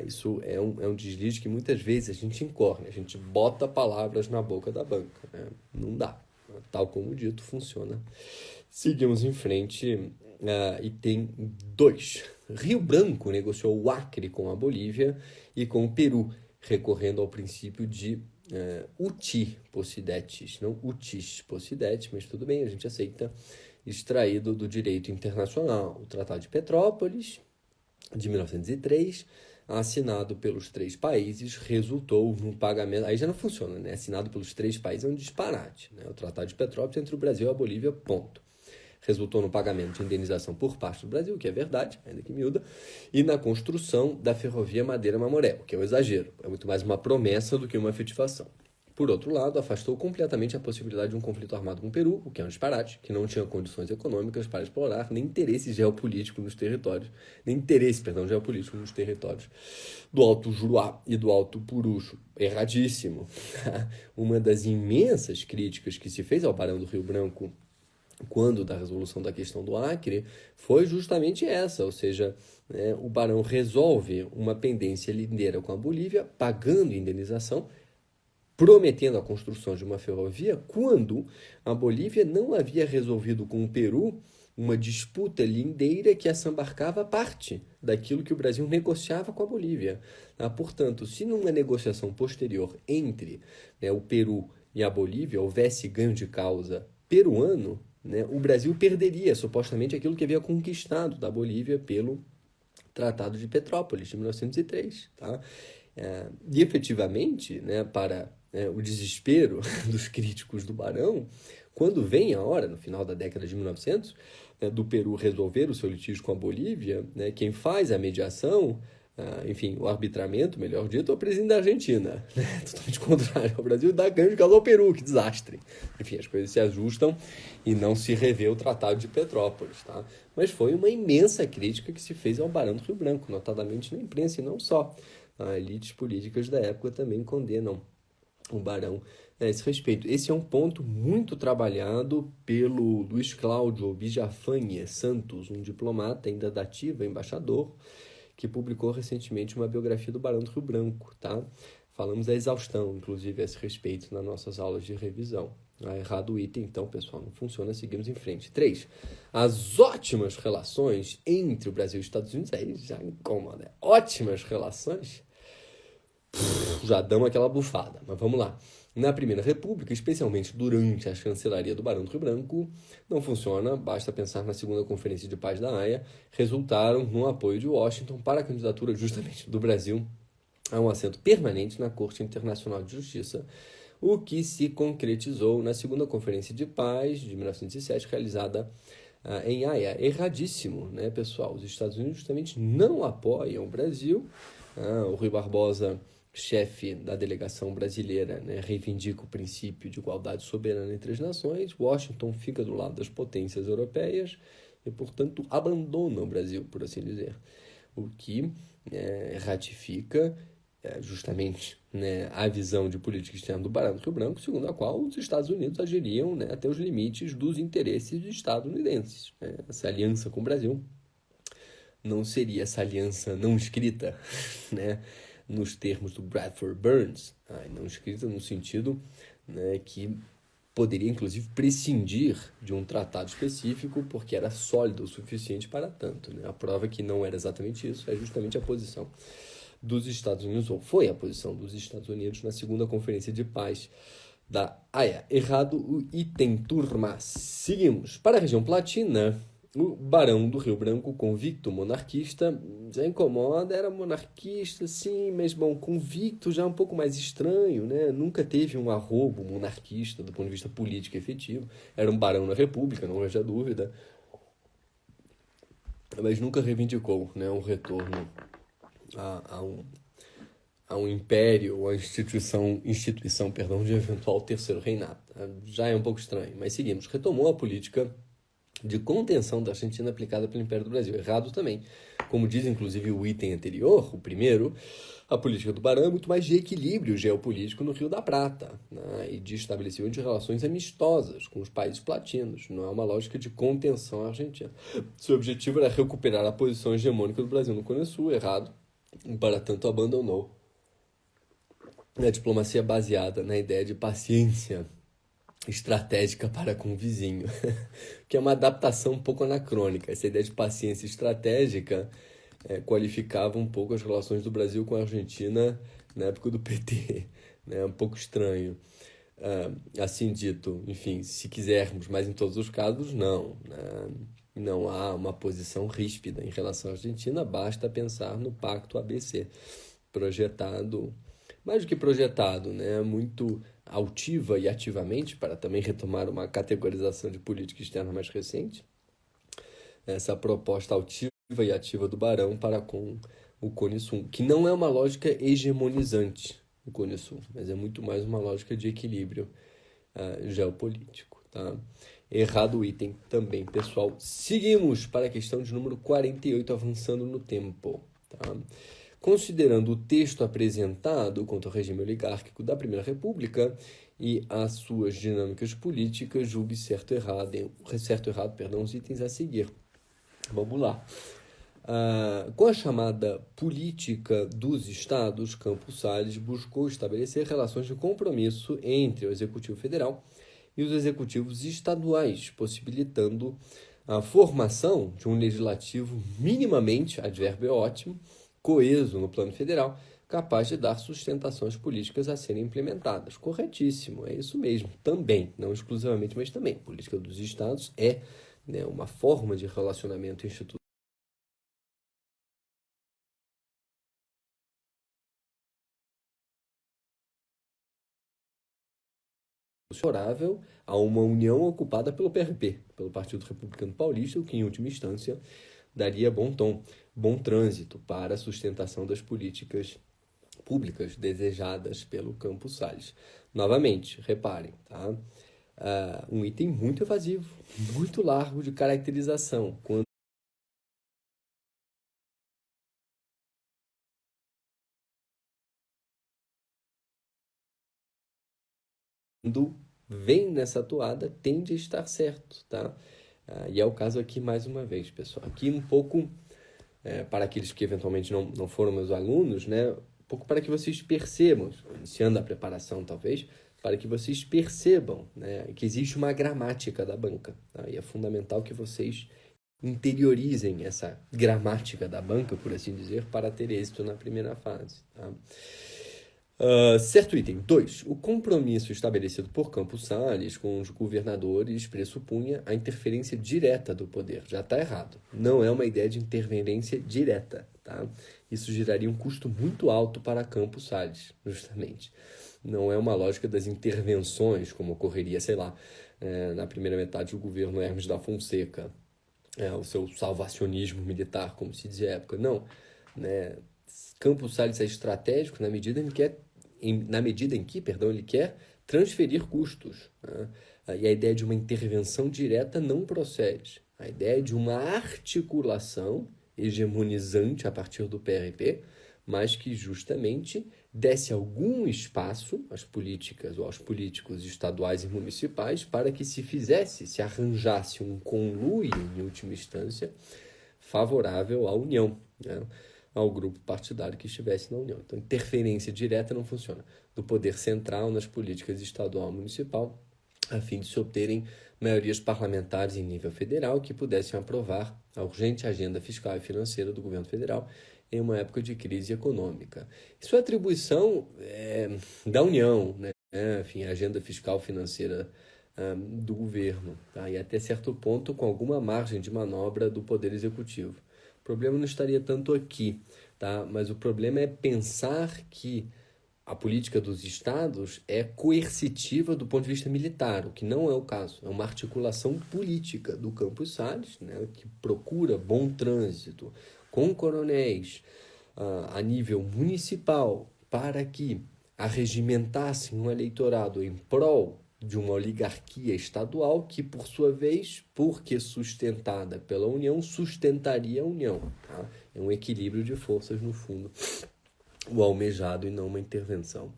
Isso é um deslize que muitas vezes a gente incorre, a gente bota palavras na boca da banca. Né? Não dá. Tal como dito, funciona. Seguimos em frente. Item 2. Rio Branco negociou o Acre com a Bolívia e com o Peru, recorrendo ao princípio de uti possidetis, não utis possidetis, mas tudo bem, a gente aceita, extraído do direito internacional. O Tratado de Petrópolis, de 1903, assinado pelos 3 países, resultou no pagamento... Aí já não funciona, né? Assinado pelos 3 países é um disparate. Né? O Tratado de Petrópolis entre o Brasil e a Bolívia, ponto. Resultou no pagamento de indenização por parte do Brasil, que é verdade, ainda que miúda, e na construção da ferrovia Madeira-Mamoré, o que é um exagero. É muito mais uma promessa do que uma efetivação. Por outro lado, afastou completamente a possibilidade de um conflito armado com o Peru, o que é um disparate, que não tinha condições econômicas para explorar, nem interesse geopolítico nos territórios, geopolítico nos territórios do Alto Juruá e do Alto Purusco. Erradíssimo. Uma das imensas críticas que se fez ao Barão do Rio Branco quando da resolução da questão do Acre, foi justamente essa, ou seja, né, o Barão resolve uma pendência lindeira com a Bolívia, pagando indenização, prometendo a construção de uma ferrovia, quando a Bolívia não havia resolvido com o Peru uma disputa lindeira que assambarcava parte daquilo que o Brasil negociava com a Bolívia. Portanto, se numa negociação posterior entre o Peru e a Bolívia houvesse ganho de causa peruano, né, o Brasil perderia supostamente aquilo que havia conquistado da Bolívia pelo Tratado de Petrópolis, de 1903. Tá? E efetivamente, né, para o desespero dos críticos do Barão, quando vem a hora, no final da década de 1900, do Peru resolver o seu litígio com a Bolívia, né, quem faz a mediação, enfim, o arbitramento, melhor dito, é o presidente da Argentina, né, totalmente contrário ao Brasil, dá ganho de causa ao Peru, que desastre. Enfim, as coisas se ajustam e não se revê o Tratado de Petrópolis. Tá? Mas foi uma imensa crítica que se fez ao Barão do Rio Branco, notadamente na imprensa, e não só. Elites políticas da época também condenam o Barão a esse respeito. Esse é um ponto muito trabalhado pelo Luiz Cláudio Villafañe Santos, um diplomata ainda da ativa, embaixador, que publicou recentemente uma biografia do Barão do Rio Branco. Tá? Falamos a exaustão, inclusive, a esse respeito nas nossas aulas de revisão. Errado o item, então, pessoal, não funciona, seguimos em frente. 3. As ótimas relações entre o Brasil e os Estados Unidos, aí já incomoda. Ótimas relações, já dão aquela bufada, mas vamos lá. Na Primeira República, especialmente durante a chancelaria do Barão do Rio Branco, não funciona, basta pensar na Segunda Conferência de Paz da Haia, resultaram no apoio de Washington para a candidatura justamente do Brasil a um assento permanente na Corte Internacional de Justiça, o que se concretizou na Segunda Conferência de Paz de 1907, realizada em Haia. Erradíssimo, né, pessoal? Os Estados Unidos justamente não apoiam o Brasil. O Rui Barbosa, chefe da delegação brasileira, né, reivindica o princípio de igualdade soberana entre as nações. Washington fica do lado das potências europeias e, portanto, abandona o Brasil, por assim dizer. O que ratifica justamente, né, a visão de política externa do Barão do Rio Branco, segundo a qual os Estados Unidos agiriam, né, até os limites dos interesses estadunidenses. Né? Essa aliança com o Brasil não seria essa aliança não escrita, né, nos termos do Bradford Burns, não escrita no sentido, né, que poderia inclusive prescindir de um tratado específico porque era sólido o suficiente para tanto. Né? A prova que não era exatamente isso é justamente a posição dos Estados Unidos, ou foi a posição dos Estados Unidos na segunda conferência de paz da AIA. Errado o item, turma. Seguimos. Para a região Platina, o Barão do Rio Branco, convicto monarquista, já incomoda, era monarquista, sim, mas, bom, convicto já é um pouco mais estranho, né? Nunca teve um arrobo monarquista do ponto de vista político efetivo. Era um barão na República, não haja dúvida, mas nunca reivindicou, né, um retorno a um império ou a instituição, perdão, de eventual terceiro reinado. Já é um pouco estranho, mas seguimos. Retomou a política de contenção da Argentina aplicada pelo Império do Brasil. Errado também. Como diz, inclusive, o item anterior, o primeiro, a política do Barão é muito mais de equilíbrio geopolítico no Rio da Prata, né, e de estabelecimento de relações amistosas com os países platinos. Não é uma lógica de contenção à Argentina. Seu objetivo era recuperar a posição hegemônica do Brasil no Cone Sul. Errado. Para tanto, abandonou a diplomacia baseada na ideia de paciência estratégica para com o vizinho, que é uma adaptação um pouco anacrônica. Essa ideia de paciência estratégica qualificava um pouco as relações do Brasil com a Argentina na época do PT, né? Um pouco estranho. Assim dito, enfim, se quisermos, mas em todos os casos, não. Né? Não há uma posição ríspida em relação à Argentina, basta pensar no Pacto ABC, projetado, mais do que projetado, né? Muito altiva e ativamente, para também retomar uma categorização de política externa mais recente, essa proposta altiva e ativa do Barão para com o Cone Sul, que não é uma lógica hegemonizante do Cone Sul, mas é muito mais uma lógica de equilíbrio geopolítico. Tá? Errado o item também, pessoal. Seguimos para a questão de número 48, avançando no tempo. Tá? Considerando o texto apresentado quanto ao regime oligárquico da Primeira República e as suas dinâmicas políticas, julgue certo ou errado, os itens a seguir. Vamos lá. Com a chamada política dos estados, Campos Salles buscou estabelecer relações de compromisso entre o Executivo Federal e os executivos estaduais, possibilitando a formação de um legislativo minimamente, advérbio é ótimo, coeso no plano federal, capaz de dar sustentação às políticas a serem implementadas. Corretíssimo, é isso mesmo. Também, não exclusivamente, mas também. A política dos estados é, né, uma forma de relacionamento institucional favorável a uma união ocupada pelo PRP, pelo Partido Republicano Paulista, o que, em última instância, daria bom trânsito para a sustentação das políticas públicas desejadas pelo Campos Salles. Novamente, reparem, tá? Um item muito evasivo, muito largo de caracterização, quando vem nessa toada, tende a estar certo, tá? E é o caso aqui mais uma vez, pessoal. Aqui um pouco, para aqueles que eventualmente não foram meus alunos, né? Um pouco para que vocês percebam, iniciando a preparação talvez, para que vocês percebam, né, que existe uma gramática da banca. Tá? E é fundamental que vocês interiorizem essa gramática da banca, por assim dizer, para ter êxito na primeira fase. Tá? Certo item. 2. O compromisso estabelecido por Campos Salles com os governadores pressupunha a interferência direta do poder. Já está errado. Não é uma ideia de interferência direta. Tá? Isso geraria um custo muito alto para Campos Salles, justamente. Não é uma lógica das intervenções, como ocorreria, sei lá, na primeira metade do governo Hermes da Fonseca, o seu salvacionismo militar, como se dizia à época. Não. Né? Campos Salles é estratégico na medida em que ele quer transferir custos. Né? E a ideia de uma intervenção direta não procede. A ideia de uma articulação hegemonizante a partir do PRP mas que justamente desse algum espaço às políticas ou aos políticos estaduais e municipais para que se arranjasse um conluio, em última instância, favorável à União, né? Ao grupo partidário que estivesse na União. Então, interferência direta não funciona. Do poder central nas políticas estadual e municipal, a fim de se obterem maiorias parlamentares em nível federal que pudessem aprovar a urgente agenda fiscal e financeira do governo federal em uma época de crise econômica. Isso é atribuição da União, né? Enfim, a agenda fiscal financeira do governo, tá? E até certo ponto com alguma margem de manobra do Poder Executivo. O problema não estaria tanto aqui, tá? Mas o problema é pensar que a política dos estados é coercitiva do ponto de vista militar, o que não é o caso. É uma articulação política do Campos Salles, né, que procura bom trânsito com coronéis a nível municipal para que arregimentassem um eleitorado em prol de uma oligarquia estadual que, por sua vez, porque sustentada pela União, sustentaria a União. Tá? É um equilíbrio de forças, no fundo, o almejado e não uma intervenção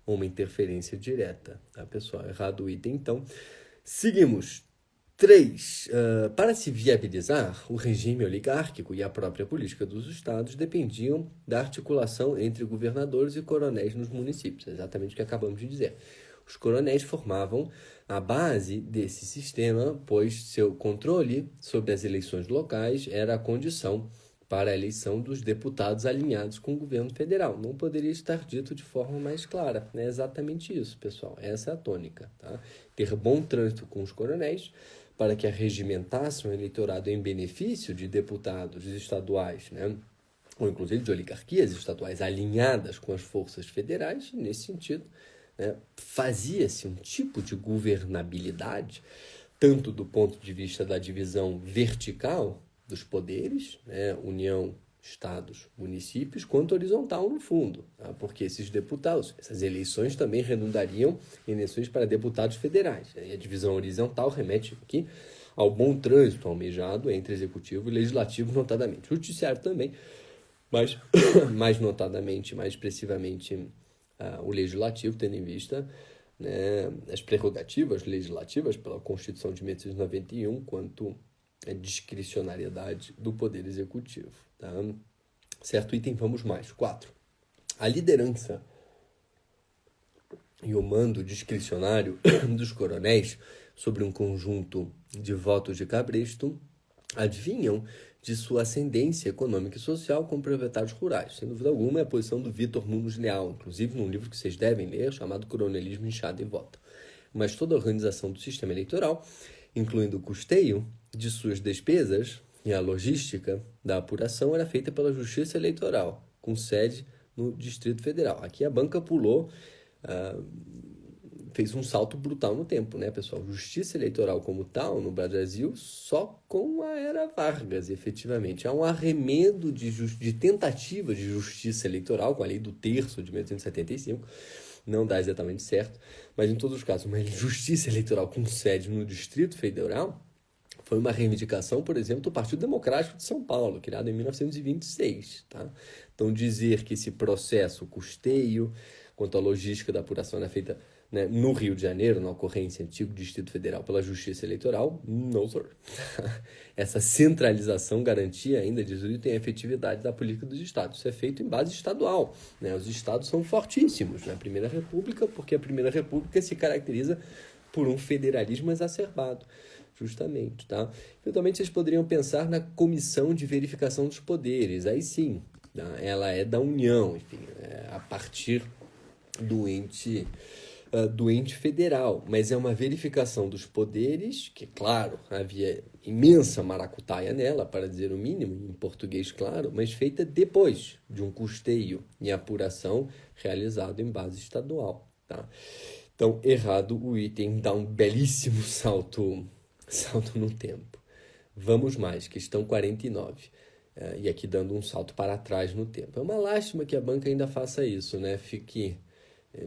ou uma interferência direta. Tá, pessoal? Errado o item, então. Seguimos. 3. Para se viabilizar, o regime oligárquico e a própria política dos estados dependiam da articulação entre governadores e coronéis nos municípios. Exatamente o que acabamos de dizer. Os coronéis formavam a base desse sistema, pois seu controle sobre as eleições locais era a condição para a eleição dos deputados alinhados com o governo federal. Não poderia estar dito de forma mais clara. É exatamente isso, pessoal. Essa é a tônica. Tá? Ter bom trânsito com os coronéis para que arregimentassem o eleitorado em benefício de deputados estaduais, né? Ou inclusive de oligarquias estaduais alinhadas com as forças federais, e nesse sentido, né, fazia-se um tipo de governabilidade, tanto do ponto de vista da divisão vertical dos poderes, né, União, estados, municípios, quanto horizontal no fundo, tá? Porque esses deputados, essas eleições também redundariam em eleições para deputados federais. E a divisão horizontal remete aqui ao bom trânsito almejado entre executivo e legislativo, notadamente. Judiciário também, mas mais notadamente, mais expressivamente, o legislativo, tendo em vista, né, as prerrogativas legislativas pela Constituição de 1891, quanto a discricionariedade do Poder Executivo. Tá? Certo item, vamos mais. 4. A liderança e o mando discricionário dos coronéis sobre um conjunto de votos de cabresto advinham de sua ascendência econômica e social como proprietários rurais. Sem dúvida alguma, é a posição do Vitor Nunes Leal, inclusive num livro que vocês devem ler, chamado Coronelismo, Enxada e Voto. Mas toda a organização do sistema eleitoral, incluindo o custeio de suas despesas e a logística da apuração, era feita pela Justiça Eleitoral, com sede no Distrito Federal. Aqui a banca pulou, fez um salto brutal no tempo, né, pessoal? Justiça eleitoral como tal no Brasil só com a era Vargas, efetivamente. Há um arremedo de tentativa de justiça eleitoral com a lei do terço de 1875, não dá exatamente certo, mas em todos os casos, uma justiça eleitoral com sede no Distrito Federal foi uma reivindicação, por exemplo, do Partido Democrático de São Paulo, criado em 1926. Tá? Então, dizer que esse processo, custeio, quanto à logística da apuração era feita, né, no Rio de Janeiro, na ocorrência antigo Distrito Federal, pela Justiça Eleitoral, não, senhor. Essa centralização garantia ainda, diz o item, a efetividade da política dos estados. Isso é feito em base estadual. Né? Os estados são fortíssimos na Primeira República, porque a Primeira República se caracteriza por um federalismo exacerbado. Justamente, tá? Eventualmente vocês poderiam pensar na comissão de verificação dos poderes. Aí sim, tá? Ela é da União, enfim, a partir do ente federal, mas é uma verificação dos poderes, que, claro, havia imensa maracutaia nela, para dizer o mínimo, em português claro, mas feita depois de um custeio e apuração realizado em base estadual, tá? Então, errado o item, dá um belíssimo salto no tempo. Vamos mais, questão 49. E aqui dando um salto para trás no tempo. É uma lástima que a banca ainda faça isso, né? Fique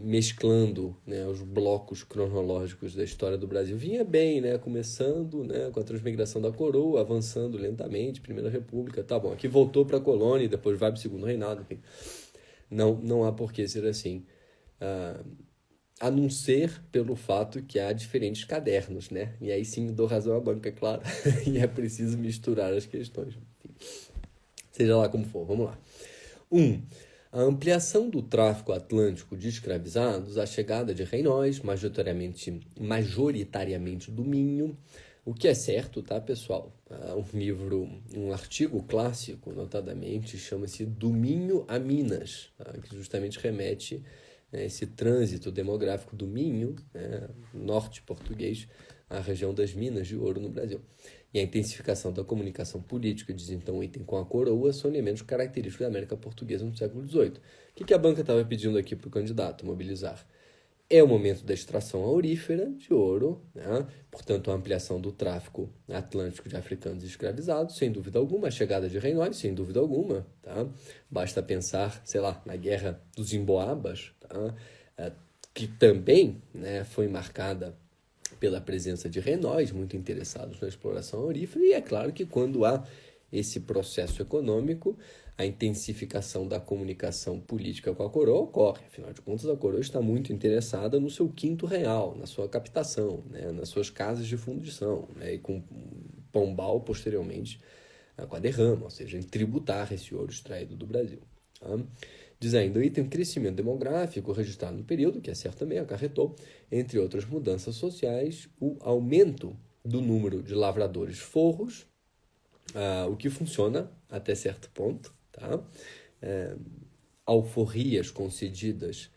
mesclando, né, os blocos cronológicos da história do Brasil. Vinha bem, né, começando, né, com a transmigração da coroa, avançando lentamente, Primeira República, tá bom, aqui voltou para a colônia e depois vai para o Segundo Reinado, enfim. Não há por que ser assim. A não ser pelo fato que há diferentes cadernos, né? E aí sim dou razão à banca, é claro. E é preciso misturar as questões. Enfim, seja lá como for, vamos lá. 1. A ampliação do tráfico atlântico de escravizados, a chegada de Reynóis, majoritariamente do Minho, o que é certo, tá, pessoal? Um artigo clássico, notadamente, chama-se Do Minho a Minas, tá? Que justamente remete esse trânsito demográfico do Minho, né, norte português, à região das minas de ouro no Brasil. E a intensificação da comunicação política, diz então o item com a coroa, são elementos característicos da América Portuguesa no século XVIII. O que a banca estava pedindo aqui para o candidato mobilizar? É o momento da extração aurífera de ouro, né? Portanto, a ampliação do tráfico atlântico de africanos escravizados, sem dúvida alguma, a chegada de Reynóis, sem dúvida alguma. Tá? Basta pensar, sei lá, na Guerra dos Emboabas, tá? Que também, né, foi marcada pela presença de Reynóis, muito interessados na exploração aurífera, e é claro que quando há esse processo econômico, a intensificação da comunicação política com a coroa ocorre. Afinal de contas, a coroa está muito interessada no seu quinto real, na sua captação, né, nas suas casas de fundição, né, e com Pombal, posteriormente, com a derrama, ou seja, em tributar esse ouro extraído do Brasil. Tá? Diz ainda, o item crescimento demográfico registrado no período, que é certo também, acarretou, entre outras mudanças sociais, o aumento do número de lavradores forros, o que funciona até certo ponto, tá? Alforrias concedidas,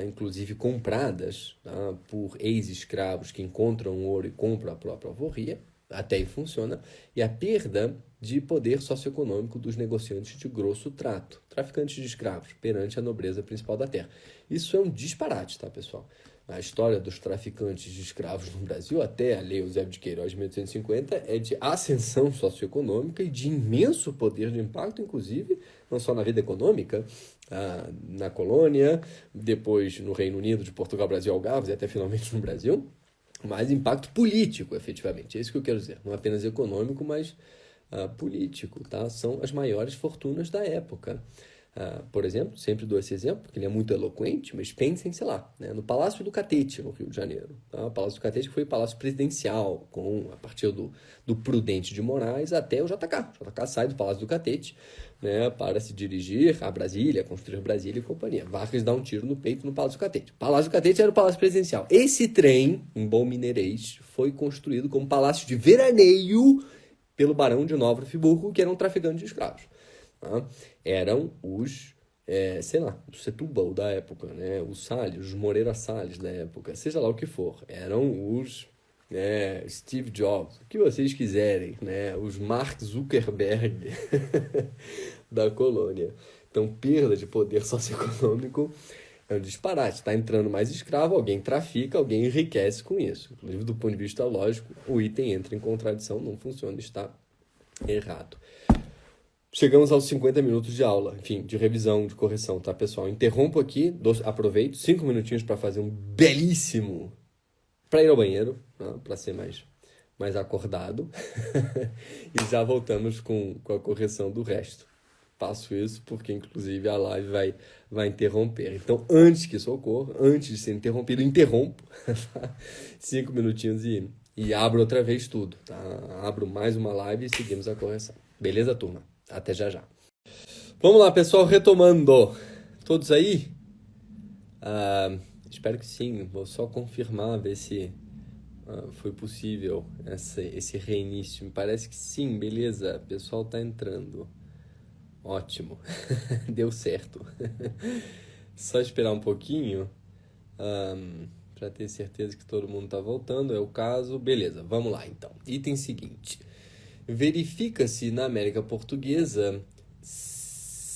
inclusive compradas, tá, por ex-escravos que encontram ouro e compram a própria alforria, até aí funciona, e a perda de poder socioeconômico dos negociantes de grosso trato, traficantes de escravos, perante a nobreza principal da terra. Isso é um disparate, tá, pessoal? A história dos traficantes de escravos no Brasil, até a Lei Eusébio de Queiroz de 1850, é de ascensão socioeconômica e de imenso poder de impacto, inclusive, não só na vida econômica, na colônia, depois no Reino Unido, de Portugal, Brasil, Algarves e até finalmente no Brasil, mas impacto político, efetivamente. É isso que eu quero dizer. Não apenas econômico, mas político, tá? São as maiores fortunas da época. Por exemplo, sempre dou esse exemplo, porque ele é muito eloquente, mas pensem, sei lá, né, no Palácio do Catete, no Rio de Janeiro. Tá? O Palácio do Catete foi o palácio presidencial, a partir do Prudente de Moraes até o JK. O JK sai do Palácio do Catete, né, para se dirigir a Brasília, construir Brasília e companhia. Vargas dá um tiro no peito no Palácio do Catete. O Palácio do Catete era o palácio presidencial. Esse trem, em bom mineirês, foi construído como palácio de veraneio pelo Barão de Nova Friburgo, que era um traficante de escravos. Tá? Eram os, sei lá, o Setúbal da época, né? Os Salles, os Moreira Salles da época, seja lá o que for. Eram os Steve Jobs, o que vocês quiserem, né? Os Mark Zuckerberg da colônia. Então, perda de poder socioeconômico é um disparate. Está entrando mais escravo, alguém trafica, alguém enriquece com isso. Inclusive, do ponto de vista lógico, o item entra em contradição, não funciona, está errado. Chegamos aos 50 minutos de aula, enfim, de revisão, de correção, tá, pessoal? Interrompo aqui, aproveito 5 minutinhos para fazer um belíssimo... para ir ao banheiro, tá? Para ser mais acordado. E já voltamos com a correção do resto. Faço isso porque, inclusive, a live vai interromper. Então, antes que isso ocorra, antes de ser interrompido, interrompo 5 minutinhos e abro outra vez tudo, tá? Abro mais uma live e seguimos a correção. Beleza, turma? Até já. Vamos lá, pessoal, retomando. Todos aí? Espero que sim. Vou só confirmar, ver se foi possível esse reinício. Me parece que sim, beleza. O pessoal tá entrando. Ótimo. Deu certo. Só esperar um pouquinho para ter certeza que todo mundo tá voltando. É o caso. Beleza, vamos lá então. Item seguinte. Verifica-se na América Portuguesa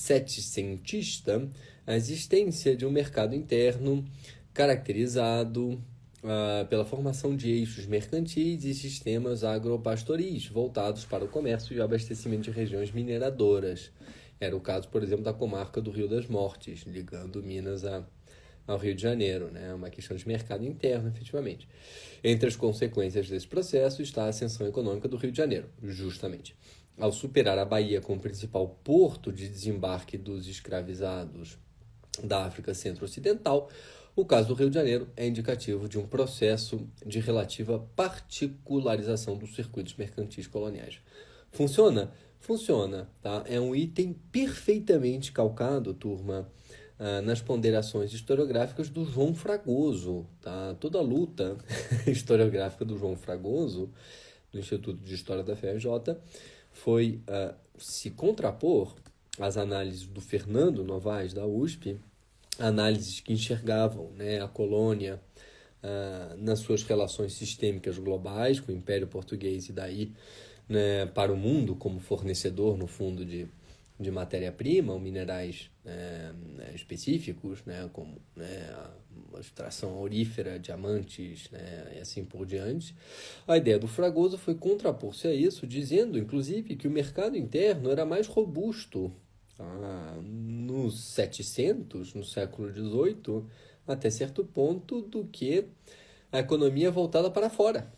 setecentista a existência de um mercado interno caracterizado pela formação de eixos mercantis e sistemas agropastoris voltados para o comércio e o abastecimento de regiões mineradoras. Era o caso, por exemplo, da comarca do Rio das Mortes, ligando Minas ao Rio de Janeiro, né? Uma questão de mercado interno, efetivamente. Entre as consequências desse processo está a ascensão econômica do Rio de Janeiro, justamente. Ao superar a Bahia como principal porto de desembarque dos escravizados da África Centro-Ocidental, o caso do Rio de Janeiro é indicativo de um processo de relativa particularização dos circuitos mercantis coloniais. Funciona? Funciona, tá? É um item perfeitamente calcado, turma, nas ponderações historiográficas do João Fragoso, tá? Toda a luta historiográfica do João Fragoso, do Instituto de História da FRJ, foi se contrapor às análises do Fernando Novaes, da USP, análises que enxergavam, né, a colônia nas suas relações sistêmicas globais com o Império Português e daí, né, para o mundo como fornecedor, no fundo, de matéria-prima, ou minerais específicos, né, como, né, a extração aurífera, diamantes, né, e assim por diante. A ideia do Fragoso foi contrapor-se a isso, dizendo, inclusive, que o mercado interno era mais robusto nos 700, no século XVIII, até certo ponto, do que a economia voltada para fora.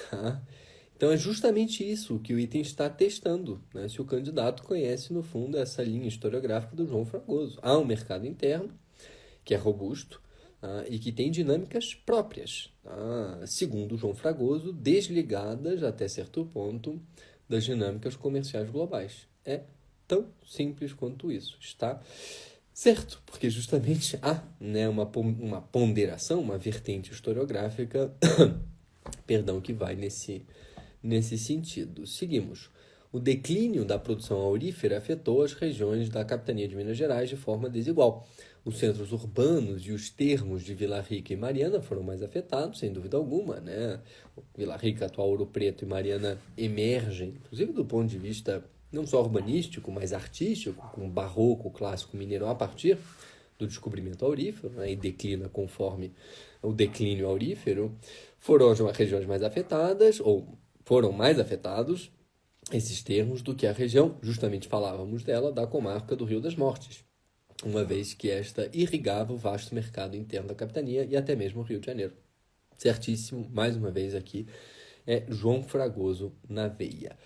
Tá? Então é justamente isso que o item está testando, né? Se o candidato conhece, no fundo, essa linha historiográfica do João Fragoso. Há um mercado interno, que é robusto, e que tem dinâmicas próprias, segundo o João Fragoso, desligadas, até certo ponto, das dinâmicas comerciais globais. É tão simples quanto isso, está certo, porque justamente há, né, uma ponderação, uma vertente historiográfica perdão, que vai nesse sentido. Seguimos. O declínio da produção aurífera afetou as regiões da capitania de Minas Gerais de forma desigual. Os centros urbanos e os termos de Vila Rica e Mariana foram mais afetados, sem dúvida alguma, né? Vila Rica, atual Ouro Preto, e Mariana emergem, inclusive do ponto de vista não só urbanístico, mas artístico, com o barroco clássico mineiro a partir do descobrimento aurífero, né? E declina conforme o declínio aurífero. Foram as regiões mais afetadas, ou foram mais afetados esses termos do que a região, justamente falávamos dela, da comarca do Rio das Mortes, uma vez que esta irrigava o vasto mercado interno da capitania e até mesmo o Rio de Janeiro. Certíssimo, mais uma vez aqui, é João Fragoso na veia.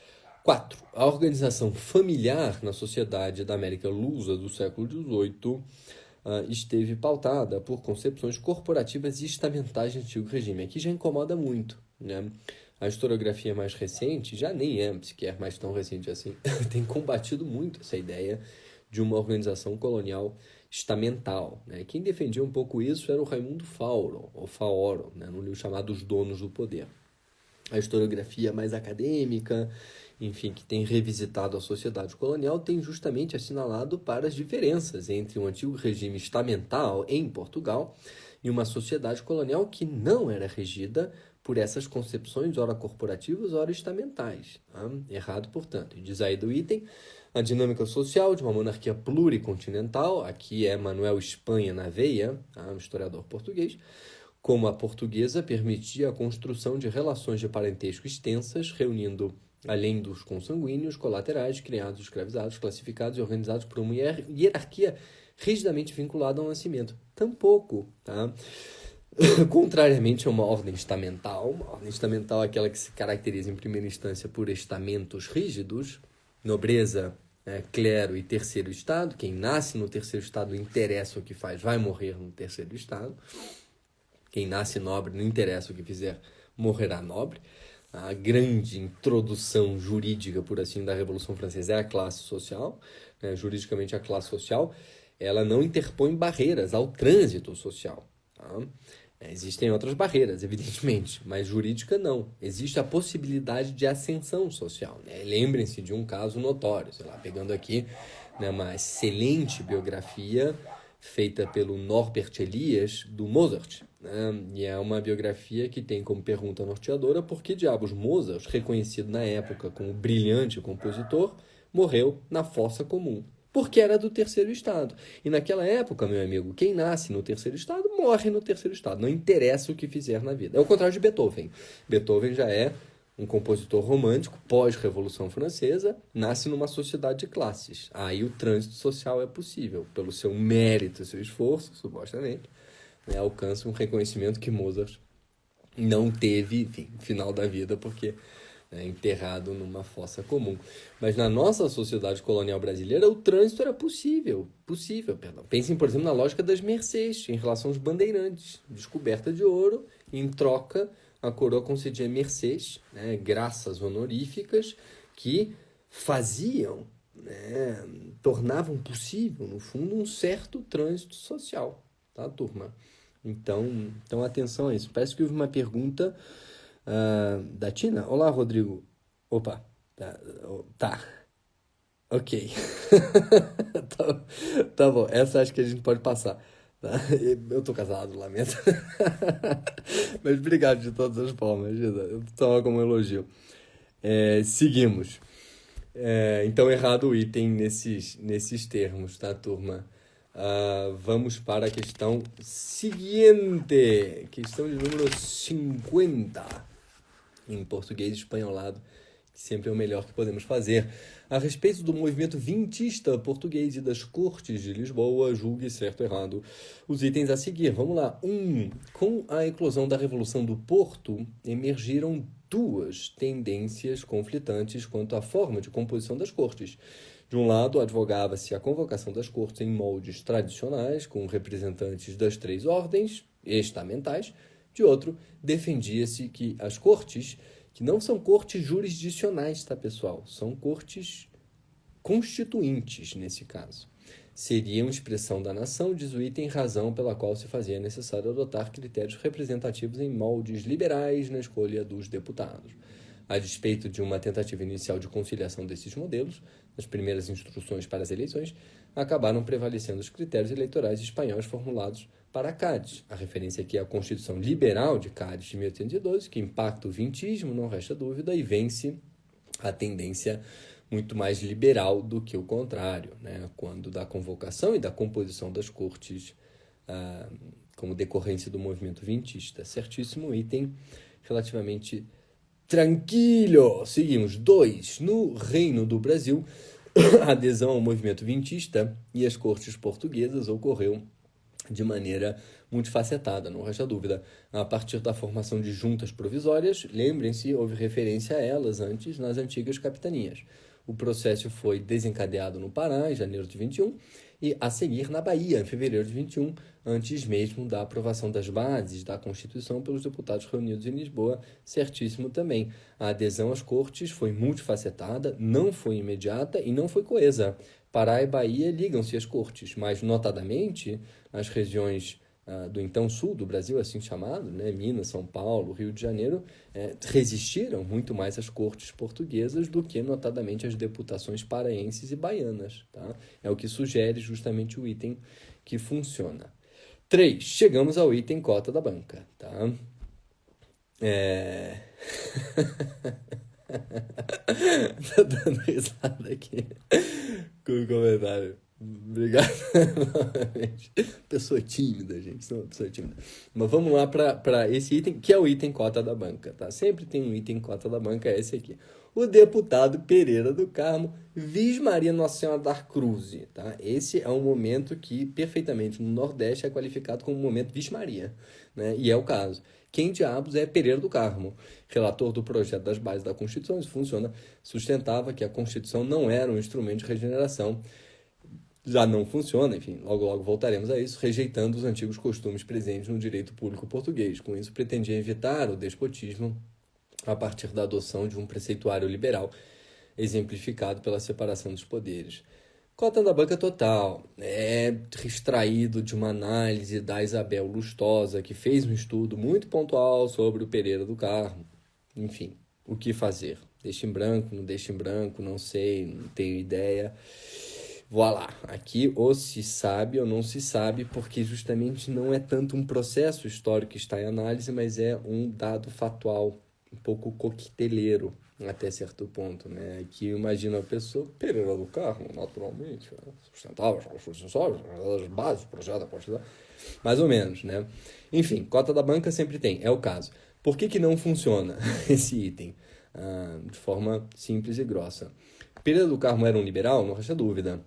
4. A organização familiar na sociedade da América Lusa do século XVIII esteve pautada por concepções corporativas e estamentais de antigo regime. Aqui já incomoda muito, né? A historiografia mais recente, já nem é sequer mais tão recente assim, tem combatido muito essa ideia de uma organização colonial estamental, né? Quem defendia um pouco isso era o Raimundo Fauro, ou Faoro, né? No livro chamado Os Donos do Poder. A historiografia mais acadêmica, enfim, que tem revisitado a sociedade colonial, tem justamente assinalado para as diferenças entre um antigo regime estamental em Portugal e uma sociedade colonial que não era regida por essas concepções, ora corporativas, ora estamentais. Tá? Errado, portanto. E diz aí do item, a dinâmica social de uma monarquia pluricontinental, aqui é Manuel Espanha na veia, um historiador português, como a portuguesa permitia a construção de relações de parentesco extensas, reunindo, além dos consanguíneos, colaterais, criados, escravizados, classificados e organizados por uma hierarquia rigidamente vinculada ao nascimento. Tampouco, tá? Contrariamente a uma ordem estamental é aquela que se caracteriza em primeira instância por estamentos rígidos, nobreza, clero e terceiro estado. Quem nasce no terceiro estado, interessa o que faz, vai morrer no terceiro estado. Quem nasce nobre, não interessa o que fizer, morrerá nobre. A grande introdução jurídica, por assim, da Revolução Francesa é a classe social. Juridicamente, a classe social, ela não interpõe barreiras ao trânsito social. Tá? Existem outras barreiras, evidentemente, mas jurídica não. Existe a possibilidade de ascensão social. Né? Lembrem-se de um caso notório, sei lá, pegando aqui, né, uma excelente biografia feita pelo Norbert Elias, do Mozart. Né? E é uma biografia que tem como pergunta norteadora por que diabos Mozart, reconhecido na época como brilhante compositor, morreu na fossa comum. Porque era do terceiro estado. E naquela época, meu amigo, quem nasce no terceiro estado, morre no terceiro estado. Não interessa o que fizer na vida. É o contrário de Beethoven. Beethoven já é um compositor romântico, pós-Revolução Francesa, nasce numa sociedade de classes. Aí o trânsito social é possível, pelo seu mérito, seu esforço, supostamente, né, alcança um reconhecimento que Mozart não teve, enfim, no final da vida, porque enterrado numa fossa comum. Mas na nossa sociedade colonial brasileira, o trânsito era possível, perdão. Pensem, por exemplo, na lógica das mercês, em relação aos bandeirantes. Descoberta de ouro, em troca, a coroa concedia mercês, né, graças honoríficas, que faziam, né, tornavam possível, no fundo, um certo trânsito social, tá, turma? Então, atenção a isso. Parece que houve uma pergunta da Tina. Olá, Rodrigo. Opa, tá. Ok. tá, tá bom, essa acho que a gente pode passar. Tá? Eu tô casado, lamento. Mas obrigado de todas as formas, Gina. Eu tomo como um elogio. Seguimos. Então, errado o item nesses termos, tá, turma? Vamos para a questão seguinte. Questão de número 50. Em português espanholado, que sempre é o melhor que podemos fazer. A respeito do movimento vintista português e das cortes de Lisboa, julgue certo ou errado os itens a seguir. Vamos lá. 1. Com a eclosão da Revolução do Porto, emergiram duas tendências conflitantes quanto à forma de composição das cortes. De um lado, advogava-se a convocação das cortes em moldes tradicionais, com representantes das três ordens estamentais. De outro, defendia-se que as cortes, que não são cortes jurisdicionais, tá, pessoal? São cortes constituintes, nesse caso. Seriam expressão da nação, diz o item, razão pela qual se fazia necessário adotar critérios representativos em moldes liberais na escolha dos deputados. A despeito de uma tentativa inicial de conciliação desses modelos, nas primeiras instruções para as eleições, acabaram prevalecendo os critérios eleitorais espanhóis formulados para Cádiz. A referência aqui é a Constituição Liberal de Cádiz de 1812, que impacta o vintismo, não resta dúvida, e vence a tendência muito mais liberal do que o contrário, né? Quando da convocação e da composição das cortes como decorrência do movimento vintista. Certíssimo item, relativamente tranquilo. Seguimos. 2. No Reino do Brasil, a adesão ao movimento vintista e às cortes portuguesas ocorreu de maneira multifacetada, não resta dúvida. A partir da formação de juntas provisórias, lembrem-se, houve referência a elas antes nas antigas capitanias. O processo foi desencadeado no Pará, em janeiro de 21, e a seguir na Bahia, em fevereiro de 21, antes mesmo da aprovação das bases da Constituição pelos deputados reunidos em Lisboa, certíssimo também. A adesão às cortes foi multifacetada, não foi imediata e não foi coesa. Pará e Bahia ligam-se às cortes, mas, notadamente, as regiões do então sul do Brasil, assim chamado, né, Minas, São Paulo, Rio de Janeiro, resistiram muito mais às cortes portuguesas do que, notadamente, às deputações paraenses e baianas. Tá? É o que sugere justamente o item que funciona. 3. Chegamos ao item cota da banca. Tá? Tô dando risada aqui com o comentário. Obrigado novamente. Pessoa tímida, gente. Sou uma pessoa tímida. Mas vamos lá para esse item, que é o item cota da banca, tá? Sempre tem um item cota da banca, é esse aqui. O deputado Pereira do Carmo, Vis Maria Nossa Senhora da Cruz, tá? Esse é um momento que, perfeitamente, no Nordeste é qualificado como momento Vis Maria, né? E é o caso. Quem diabos é Pereira do Carmo? Relator do projeto das bases da Constituição, isso funciona, sustentava que a Constituição não era um instrumento de regeneração. Já não funciona, enfim, logo voltaremos a isso, rejeitando os antigos costumes presentes no direito público português. Com isso, pretendia evitar o despotismo a partir da adoção de um preceituário liberal, exemplificado pela separação dos poderes. Cota da banca total é extraído de uma análise da Isabel Lustosa, que fez um estudo muito pontual sobre o Pereira do Carmo. Enfim, o que fazer? Deixa em branco, não deixa em branco, não sei, não tenho ideia. Voilá, aqui ou se sabe ou não se sabe, porque justamente não é tanto um processo histórico que está em análise, mas é um dado factual, um pouco coqueteleiro, até certo ponto, né? Aqui imagina a pessoa, Pereira do Carmo, naturalmente, sustentava as bases do projeto da Constituição, mais ou menos, né? Enfim, cota da banca sempre tem, é o caso. Por que não funciona esse item? De forma simples e grossa. Pereira do Carmo era um liberal? Não resta dúvida.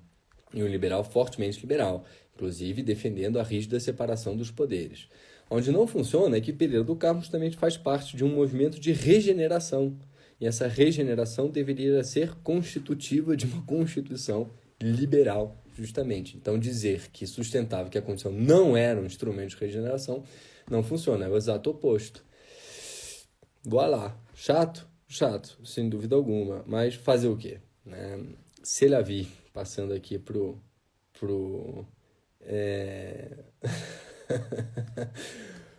E um liberal fortemente liberal. inclusive defendendo a rígida separação dos poderes. Onde não funciona é que Pereira do Carmo justamente faz parte de um movimento de regeneração, e essa regeneração deveria ser constitutiva de uma Constituição liberal, justamente. Então, dizer que sustentava que a Constituição não era um instrumento de regeneração não funciona, é o exato oposto. Voilà. Chato? Chato, sem dúvida alguma. Mas fazer o quê? Né? C'est la vie, passando aqui pro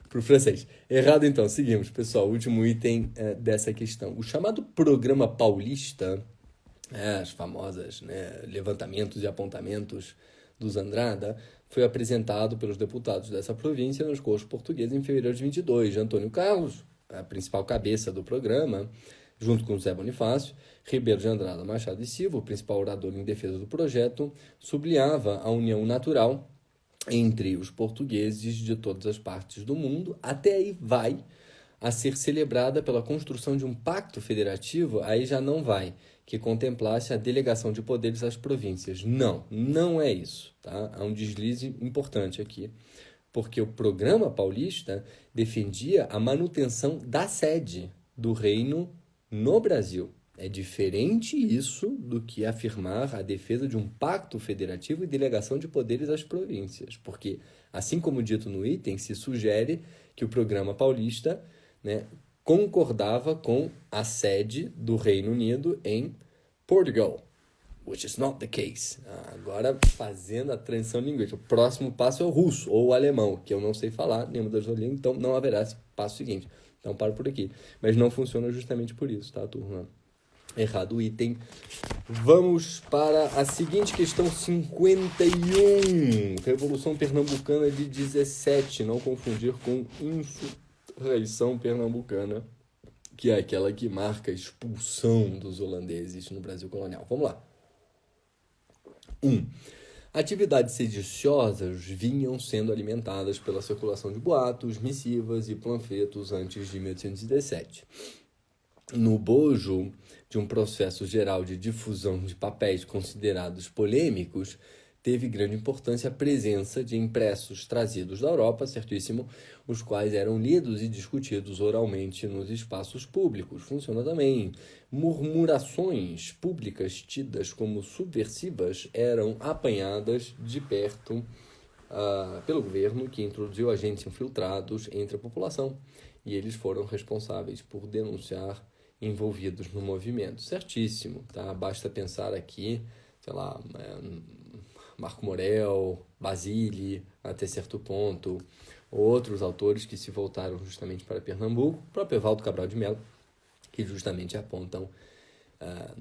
francês. Errado então, seguimos, pessoal. Último item dessa questão. O chamado Programa Paulista, as famosas, né, levantamentos e apontamentos dos Andrada, foi apresentado pelos deputados dessa província nos cursos portugueses em fevereiro de 22. Antônio Carlos, a principal cabeça do programa, junto com José Bonifácio, Ribeiro de Andrada Machado e Silva, o principal orador em defesa do projeto, sublinhava a união natural entre os portugueses de todas as partes do mundo. Até aí vai a ser celebrada pela construção de um pacto federativo, aí já não vai, que contemplasse a delegação de poderes às províncias. Não, não é isso. Tá? Há um deslize importante aqui, porque o Programa Paulista defendia a manutenção da sede do reino no Brasil. É diferente isso do que afirmar a defesa de um pacto federativo e delegação de poderes às províncias, porque, assim como dito no item, se sugere que o Programa Paulista, né, concordava com a sede do Reino Unido em Portugal, which is not the case. Agora, fazendo a transição linguística, o próximo passo é o russo ou o alemão, que eu não sei falar, nenhuma das duas línguas, então não haverá esse passo seguinte. Então, paro por aqui. Mas não funciona justamente por isso, tá, turma? Errado o item. Vamos para a seguinte questão 51. Revolução Pernambucana de 17. Não confundir com Insurreição Pernambucana, que é aquela que marca a expulsão dos holandeses no Brasil colonial. Vamos lá. 1. Atividades sediciosas vinham sendo alimentadas pela circulação de boatos, missivas e panfletos antes de 1817. No bojo de um processo geral de difusão de papéis considerados polêmicos, teve grande importância a presença de impressos trazidos da Europa, certíssimo, os quais eram lidos e discutidos oralmente nos espaços públicos. Funciona também. Murmurações públicas tidas como subversivas eram apanhadas de perto pelo governo, que introduziu agentes infiltrados entre a população, e eles foram responsáveis por denunciar envolvidos no movimento. Certíssimo, tá? Basta pensar aqui, sei lá, Marco Morel, Basile, até certo ponto, outros autores que se voltaram justamente para Pernambuco, o próprio Evaldo Cabral de Melo, que justamente apontam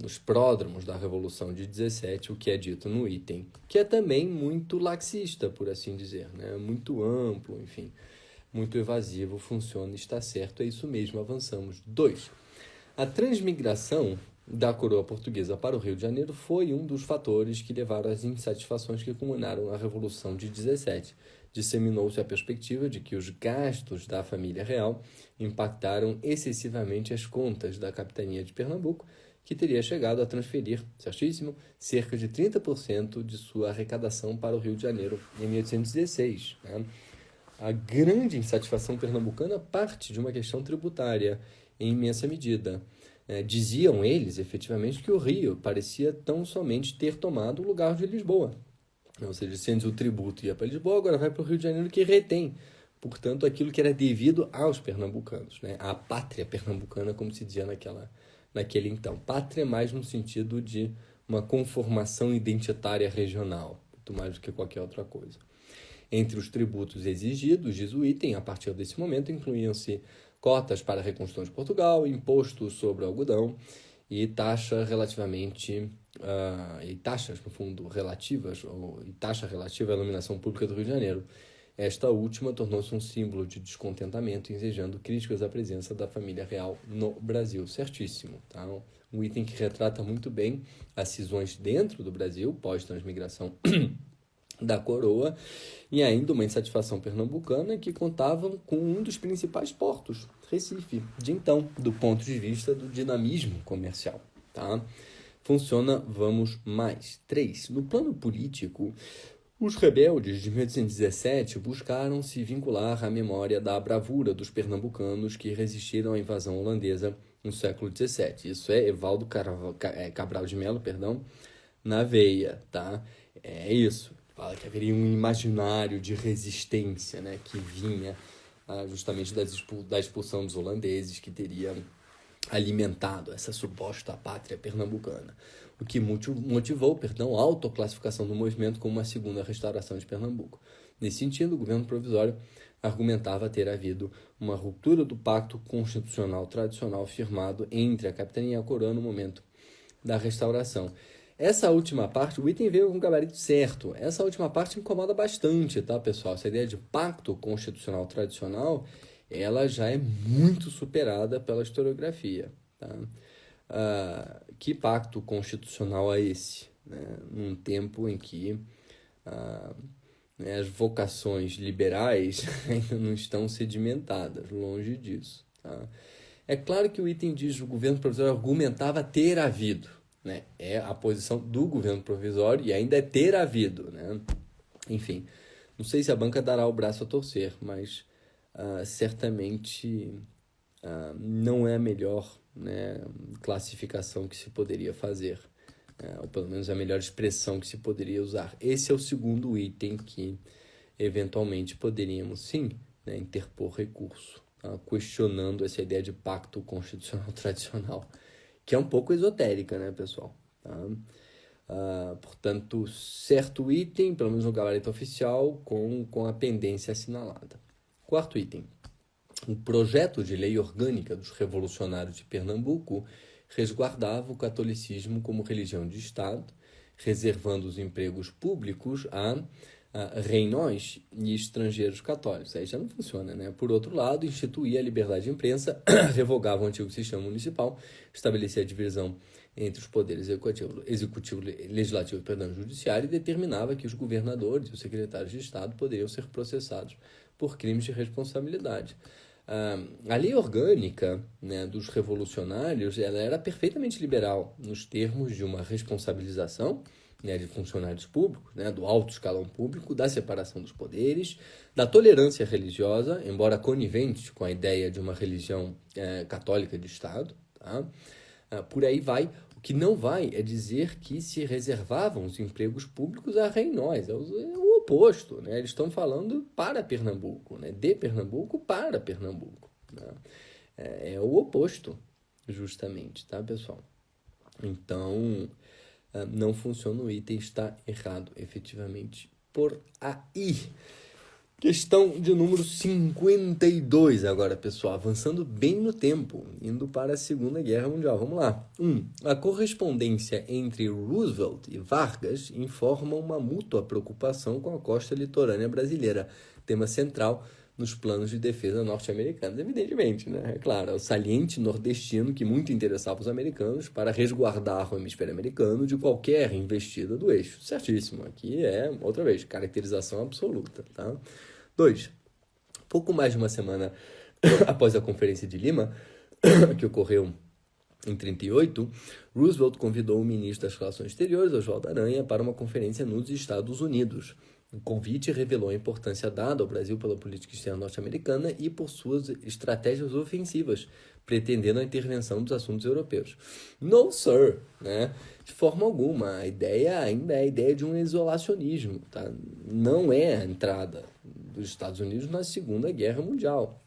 nos pródromos da Revolução de 17 o que é dito no item, que é também muito laxista, por assim dizer, né? Muito amplo, enfim, muito evasivo, funciona, está certo, é isso mesmo, avançamos. 2. A transmigração da coroa portuguesa para o Rio de Janeiro foi um dos fatores que levaram às insatisfações que culminaram a Revolução de 17. Disseminou-se a perspectiva de que os gastos da família real impactaram excessivamente as contas da capitania de Pernambuco, que teria chegado a transferir, certíssimo, cerca de 30% de sua arrecadação para o Rio de Janeiro em 1816. Né? A grande insatisfação pernambucana parte de uma questão tributária, em imensa medida. Diziam eles, efetivamente, que o Rio parecia tão somente ter tomado o lugar de Lisboa. Ou seja, se antes o tributo ia para Lisboa, agora vai para o Rio de Janeiro, que retém, portanto, aquilo que era devido aos pernambucanos, né? A pátria pernambucana, como se dizia naquele então. Pátria mais no sentido de uma conformação identitária regional, muito mais do que qualquer outra coisa. Entre os tributos exigidos, diz o item, a partir desse momento, incluíam-se cotas para a reconstrução de Portugal, imposto sobre o algodão e taxas no fundo, relativas, e taxa relativa à iluminação pública do Rio de Janeiro. Esta última tornou-se um símbolo de descontentamento, ensejando críticas à presença da família real no Brasil. Certíssimo, tá? Um item que retrata muito bem as cisões dentro do Brasil, pós-transmigração da coroa, e ainda uma insatisfação pernambucana que contavam com um dos principais portos, Recife, de então, do ponto de vista do dinamismo comercial. Tá? Funciona, vamos mais. 3. No plano político, Os rebeldes de 1817 buscaram se vincular à memória da bravura dos pernambucanos que resistiram à invasão holandesa no século XVII. Isso é Evaldo Cabral de Melo, na veia, tá? É isso. Fala que haveria um imaginário de resistência, né, que vinha justamente da expulsão dos holandeses, que teria alimentado essa suposta pátria pernambucana, o que motivou, a autoclassificação do movimento como uma segunda restauração de Pernambuco. Nesse sentido, o governo provisório argumentava ter havido uma ruptura do pacto constitucional tradicional firmado entre a capitania e a coroa no momento da restauração. Essa última parte, o item veio com o gabarito certo. Essa última parte incomoda bastante, tá, pessoal? Essa ideia de pacto constitucional tradicional, ela já é muito superada pela historiografia, tá? Que pacto constitucional é esse, né? Num tempo em que as vocações liberais ainda não estão sedimentadas, longe disso, tá? É claro que o item diz que o governo provisório argumentava ter havido, né? É a posição do governo provisório e ainda é ter havido, né? Enfim, não sei se a banca dará o braço a torcer, mas certamente não é a melhor, né, classificação que se poderia fazer, ou pelo menos a melhor expressão que se poderia usar. Esse é o segundo item que eventualmente poderíamos sim, né, interpor recurso, questionando essa ideia de pacto constitucional tradicional, que é um pouco esotérica, né, pessoal? Portanto, certo item, pelo menos no gabarito oficial, com a pendência assinalada. Quarto item. O projeto de lei orgânica dos revolucionários de Pernambuco resguardava o catolicismo como religião de Estado, reservando os empregos públicos a reinões e estrangeiros católicos. Aí já não funciona, né? Por outro lado, instituía a liberdade de imprensa, revogava o antigo sistema municipal, estabelecia a divisão entre os poderes executivo, legislativo e judiciário e determinava que os governadores e os secretários de Estado poderiam ser processados por crimes de responsabilidade. A lei orgânica, né, dos revolucionários, ela era perfeitamente liberal nos termos de uma responsabilização, né, de funcionários públicos, né, do alto escalão público, da separação dos poderes, da tolerância religiosa, embora conivente com a ideia de uma religião católica de Estado, tá? Por aí vai. O que não vai é dizer que se reservavam os empregos públicos a reinões. É o oposto, né? Eles estão falando para Pernambuco, né? De Pernambuco para Pernambuco, né? É o oposto, justamente, tá, pessoal? Então, não funciona, o item está errado, efetivamente, por aí. Questão de número 52 agora, pessoal, avançando bem no tempo, indo para a Segunda Guerra Mundial. Vamos lá. A correspondência entre Roosevelt e Vargas informa uma mútua preocupação com a costa litorânea brasileira, tema central nos planos de defesa norte-americanos. Evidentemente, né? É claro, é o saliente nordestino que muito interessava os americanos para resguardar o hemisfério americano de qualquer investida do eixo. Certíssimo. Aqui é, outra vez, caracterização absoluta, tá? 2. Pouco mais de uma semana após a Conferência de Lima, que ocorreu em 1938, Roosevelt convidou o ministro das Relações Exteriores, Oswaldo Aranha, para uma conferência nos Estados Unidos. O convite revelou a importância dada ao Brasil pela política externa norte-americana e por suas estratégias ofensivas, pretendendo a intervenção dos assuntos europeus. No, sir, né? De forma alguma. A ideia ainda é a ideia de um isolacionismo, tá? Não é a entrada dos Estados Unidos na Segunda Guerra Mundial.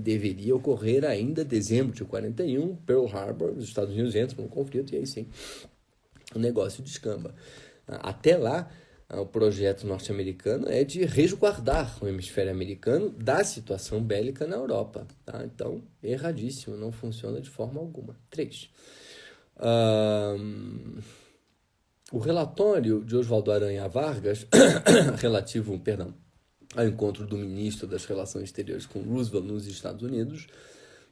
Deveria ocorrer ainda em dezembro de 1941, Pearl Harbor, os Estados Unidos entram no conflito e aí sim o negócio descamba. Até lá, o projeto norte-americano é de resguardar o hemisfério americano da situação bélica na Europa. Tá? Então, erradíssimo, não funciona de forma alguma. 3. O relatório de Oswaldo Aranha Vargas, relativo, ao encontro do ministro das Relações Exteriores com Roosevelt nos Estados Unidos,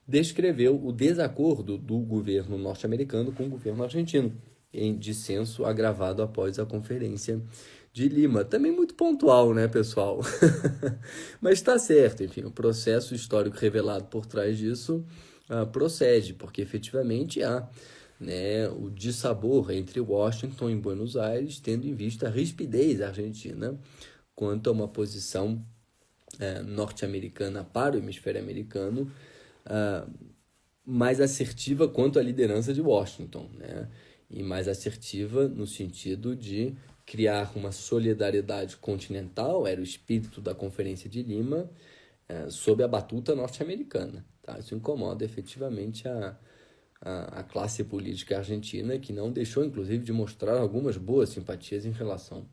descreveu o desacordo do governo norte-americano com o governo argentino, em dissenso agravado após a Conferência de Lima. Também muito pontual, né, pessoal? Mas está certo, enfim, o processo histórico revelado por trás disso procede, porque efetivamente há né, o dissabor entre Washington e Buenos Aires, tendo em vista a rispidez argentina quanto a uma posição norte-americana para o hemisfério americano, mais assertiva quanto à liderança de Washington, né? E mais assertiva no sentido de criar uma solidariedade continental, era o espírito da Conferência de Lima, sob a batuta norte-americana. Tá? Isso incomoda efetivamente a classe política argentina, que não deixou, inclusive, de mostrar algumas boas simpatias em relação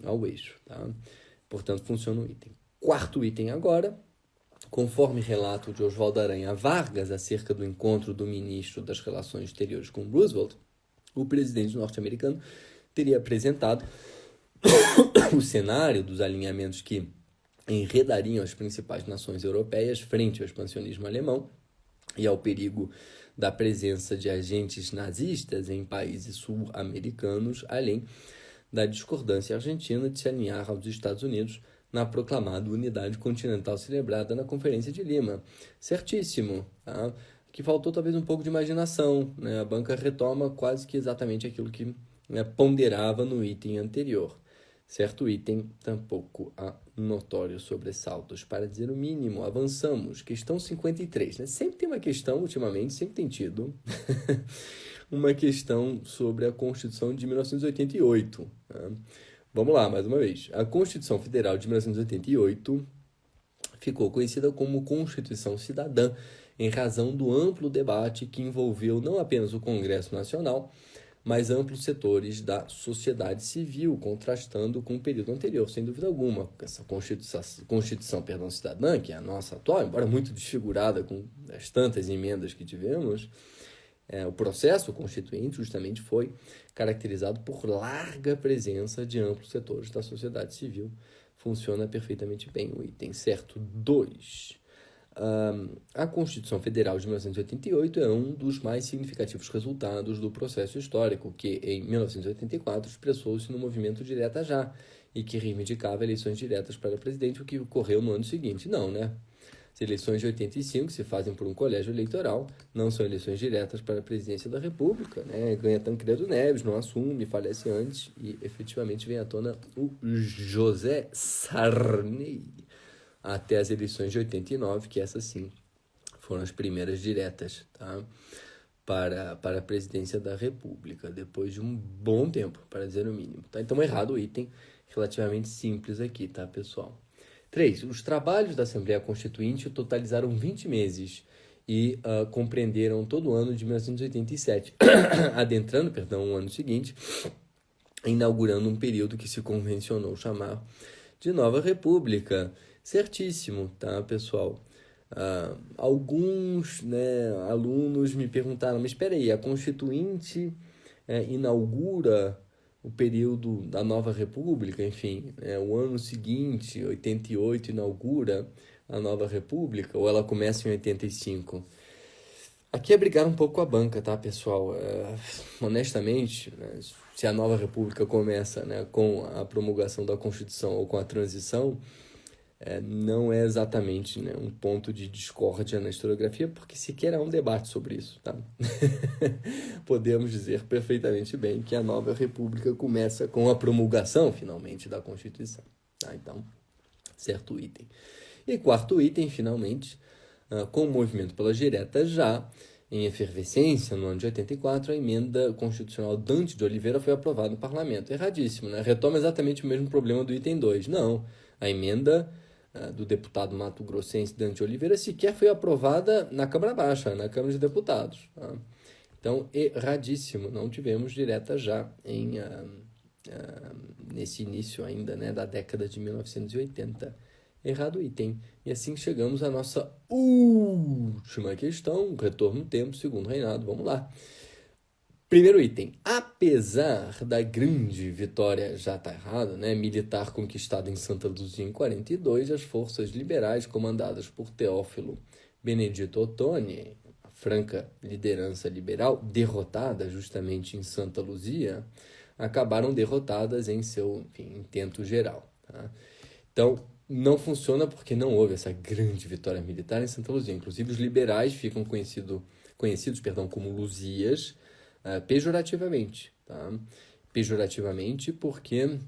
ao eixo. Tá? Portanto, funciona o item. Quarto item agora, conforme relato de Oswaldo Aranha Vargas acerca do encontro do ministro das Relações Exteriores com Roosevelt, o presidente norte-americano teria apresentado o cenário dos alinhamentos que enredariam as principais nações europeias frente ao expansionismo alemão e ao perigo da presença de agentes nazistas em países sul-americanos, além da discordância argentina de se alinhar aos Estados Unidos na proclamada unidade continental celebrada na Conferência de Lima. Certíssimo, tá? Que faltou talvez um pouco de imaginação, né? A banca retoma quase que exatamente aquilo que, né, ponderava no item anterior. Certo item, tampouco há notórios sobressaltos. Para dizer o mínimo, avançamos. Questão 53. Né? Sempre tem uma questão, ultimamente, sempre tem tido, uma questão sobre a Constituição de 1988. Né? Vamos lá, mais uma vez. A Constituição Federal de 1988 ficou conhecida como Constituição Cidadã, em razão do amplo debate que envolveu não apenas o Congresso Nacional, mas amplos setores da sociedade civil, contrastando com o período anterior, sem dúvida alguma. Essa Constituição cidadã, que é a nossa atual, embora muito desfigurada com as tantas emendas que tivemos, o processo constituinte justamente foi caracterizado por larga presença de amplos setores da sociedade civil. Funciona perfeitamente bem o item certo 2. A Constituição Federal de 1988 é um dos mais significativos resultados do processo histórico, que em 1984 expressou-se no movimento Direta Já, e que reivindicava eleições diretas para presidente, o que ocorreu no ano seguinte. Não, né? As eleições de 85 se fazem por um colégio eleitoral, não são eleições diretas para a presidência da República, né? Ganha Tancredo Neves, não assume, falece antes e efetivamente vem à tona o José Sarney, até as eleições de 89, que essas sim foram as primeiras diretas, tá? para a presidência da República, depois de um bom tempo, para dizer o mínimo. Tá? Então, errado o item, relativamente simples aqui, tá, pessoal? 3. Os trabalhos da Assembleia Constituinte totalizaram 20 meses e compreenderam todo o ano de 1987, adentrando, o ano seguinte, inaugurando um período que se convencionou chamar de Nova República. Certíssimo, tá, pessoal? Alguns, né, alunos me perguntaram, mas espera aí, a Constituinte inaugura o período da Nova República, enfim, o ano seguinte, 88, inaugura a Nova República, ou ela começa em 85? Aqui é brigar um pouco com a banca, tá, pessoal? Honestamente, né, se a Nova República começa, né, com a promulgação da Constituição ou com a transição, não é exatamente, né, um ponto de discórdia na historiografia, porque sequer há um debate sobre isso, tá? Podemos dizer perfeitamente bem que a Nova República começa com a promulgação, finalmente, da Constituição. Tá? Então, certo item. E quarto item, finalmente, com o movimento pelas diretas já em efervescência, no ano de 84, a emenda constitucional Dante de Oliveira foi aprovada no parlamento. Erradíssimo, né? Retoma exatamente o mesmo problema do item 2. Não, a emenda do deputado mato-grossense Dante de Oliveira sequer foi aprovada na Câmara Baixa, na Câmara de Deputados. Tá? Então, erradíssimo, não tivemos direta já nesse início ainda, né, da década de 1980. Errado o item. E assim chegamos à nossa última questão, retorno no tempo, segundo reinado. Vamos lá. Primeiro item. Apesar da grande vitória, já está errado, né, militar conquistada em Santa Luzia em 42, as forças liberais comandadas por Teófilo Benedito Ottoni, a franca liderança liberal, derrotada justamente em Santa Luzia, acabaram derrotadas em seu, intento geral. Tá? Então, não funciona porque não houve essa grande vitória militar em Santa Luzia. Inclusive, os liberais ficam conhecidos como Luzias, pejorativamente, tá? Pejorativamente porque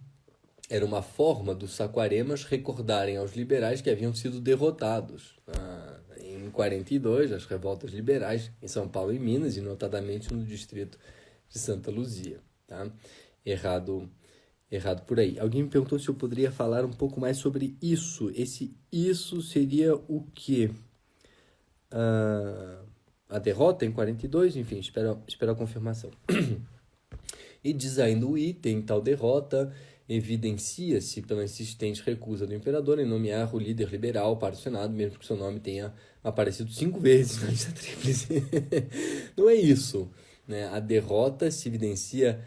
era uma forma dos saquaremas recordarem aos liberais que haviam sido derrotados em 42, as revoltas liberais em São Paulo e Minas, e notadamente no distrito de Santa Luzia. Tá? Errado por aí. Alguém me perguntou se eu poderia falar um pouco mais sobre isso. Esse isso seria o quê? A derrota em 42, enfim, espero a confirmação. E diz ainda o item, tal derrota evidencia-se pela insistente recusa do imperador em nomear o líder liberal para o Senado, mesmo que seu nome tenha aparecido 5 vezes na lista tríplice. Não é isso, né? A derrota se evidencia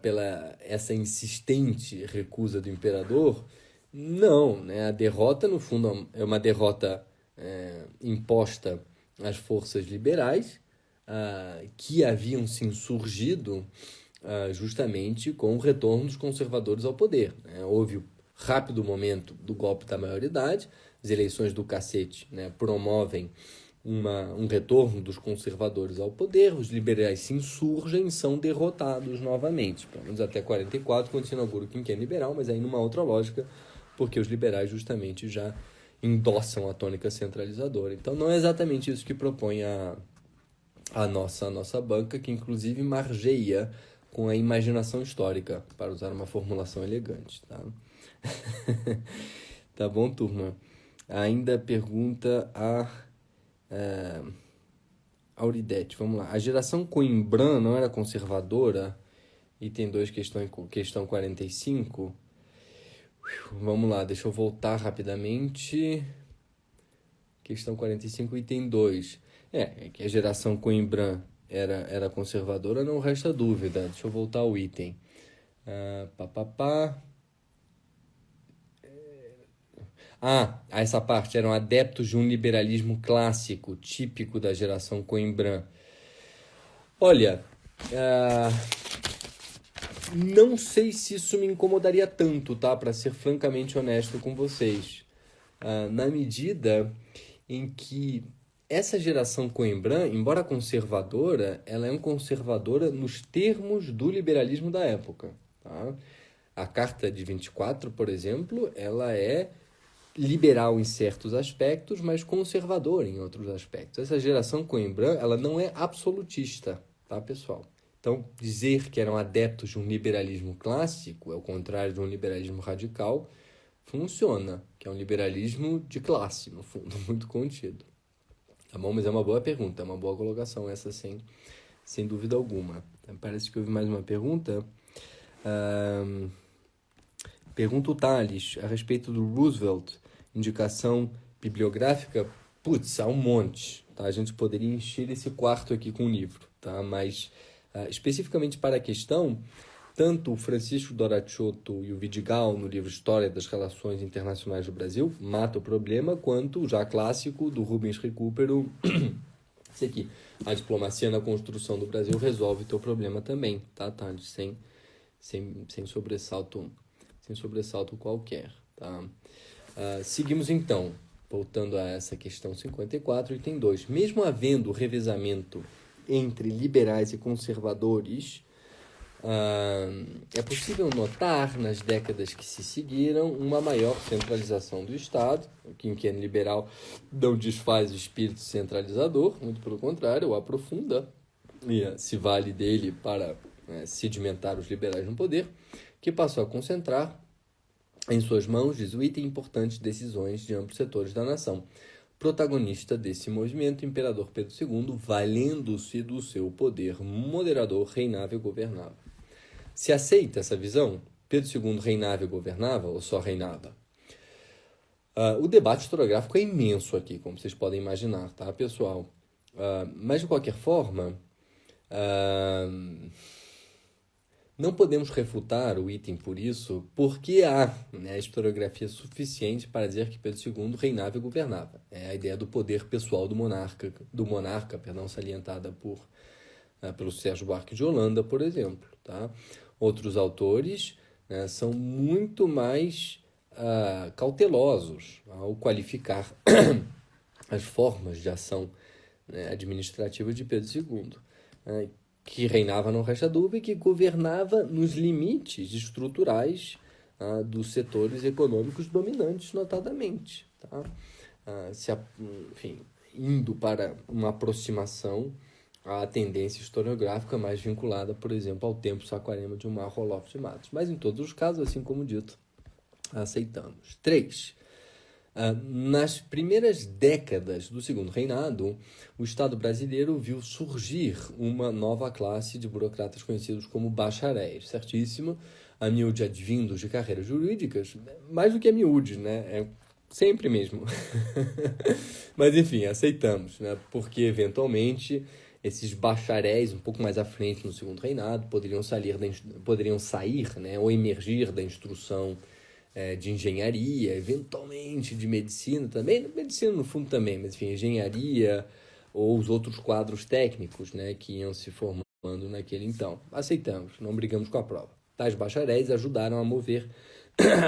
pela essa insistente recusa do imperador. Não, né? A derrota, no fundo, é uma derrota imposta às forças liberais que haviam se insurgido justamente com o retorno dos conservadores ao poder. Né? Houve o rápido momento do golpe da maioridade, as eleições do cacete, né, promovem um retorno dos conservadores ao poder, os liberais se insurgem e são derrotados novamente, pelo menos até 44, quando se inaugura o quinquênio liberal, mas aí numa outra lógica, porque os liberais justamente já endossam a tônica centralizadora. Então não é exatamente isso que propõe a nossa banca, que inclusive margeia com a imaginação histórica, para usar uma formulação elegante, tá? Tá bom, turma? Ainda pergunta a Auridete, vamos lá. A geração Coimbra não era conservadora? Item 2, questão 45. Vamos lá, deixa eu voltar rapidamente. Questão 45, item 2. É que a geração Coimbra era conservadora, não resta dúvida. Deixa eu voltar ao item. Essa parte. Eram adeptos de um liberalismo clássico, típico da geração Coimbra. Olha, não sei se isso me incomodaria tanto, tá? Para ser francamente honesto com vocês. Na medida em que essa geração Coimbra, embora conservadora, ela é conservadora nos termos do liberalismo da época. Tá? A Carta de 24, por exemplo, ela é liberal em certos aspectos, mas conservadora em outros aspectos. Essa geração Coimbra, ela não é absolutista, tá, pessoal? Então, dizer que eram adeptos de um liberalismo clássico, é o contrário de um liberalismo radical, funciona, que é um liberalismo de classe, no fundo, muito contido. Tá bom? Mas é uma boa pergunta, é uma boa colocação essa, sem dúvida alguma. Parece que houve mais uma pergunta. Pergunta o Thales a respeito do Roosevelt. Indicação bibliográfica? Putz, há um monte. Tá? A gente poderia encher esse quarto aqui com um livro. Tá? Mas, especificamente para a questão, tanto o Francisco Doracciotto e o Vidigal, no livro História das Relações Internacionais do Brasil, mata o problema, quanto o já clássico do Rubens Recupero, esse aqui, A Diplomacia na Construção do Brasil, resolve o teu problema também, tá, Thales? Sem sobressalto qualquer, tá? Seguimos então, voltando a essa questão 54, item 2. Mesmo havendo revezamento entre liberais e conservadores, é possível notar, nas décadas que se seguiram, uma maior centralização do Estado. O quinquênio liberal não desfaz o espírito centralizador, muito pelo contrário, o aprofunda e se vale dele para sedimentar os liberais no poder, que passou a concentrar em suas mãos, diz o item, importantes decisões de amplos setores da nação. Protagonista desse movimento, o imperador Pedro II, valendo-se do seu poder moderador, reinava e governava. Se aceita essa visão? Pedro II reinava e governava ou só reinava? O debate historiográfico é imenso aqui, como vocês podem imaginar, tá, pessoal? Mas, de qualquer forma, não podemos refutar o item por isso, porque há historiografia suficiente para dizer que Pedro II reinava e governava. É a ideia do poder pessoal do monarca, salientada pelo Sérgio Buarque de Holanda, por exemplo. Tá? Outros autores são muito mais cautelosos ao qualificar as formas de ação administrativa de Pedro II. que reinava, não resta dúvida, e que governava nos limites estruturais dos setores econômicos dominantes, notadamente. Tá? Enfim, indo para uma aproximação à tendência historiográfica mais vinculada, por exemplo, ao tempo Saquarema de Omar Roloff de Matos. Mas, em todos os casos, assim como dito, aceitamos. 3. Nas primeiras décadas do segundo reinado, o Estado brasileiro viu surgir uma nova classe de burocratas conhecidos como bacharéis, certíssimo, a miúde advindos de carreiras jurídicas, mais do que a miúde, né? É sempre mesmo. Mas, enfim, aceitamos, né? Porque, eventualmente, esses bacharéis, um pouco mais à frente no segundo reinado, poderiam sair, né? Ou emergir da instrução de engenharia, eventualmente de medicina também, medicina no fundo também, mas enfim, engenharia ou os outros quadros técnicos, né, que iam se formando naquele então. Aceitamos, não brigamos com a prova. Tais bacharéis ajudaram a mover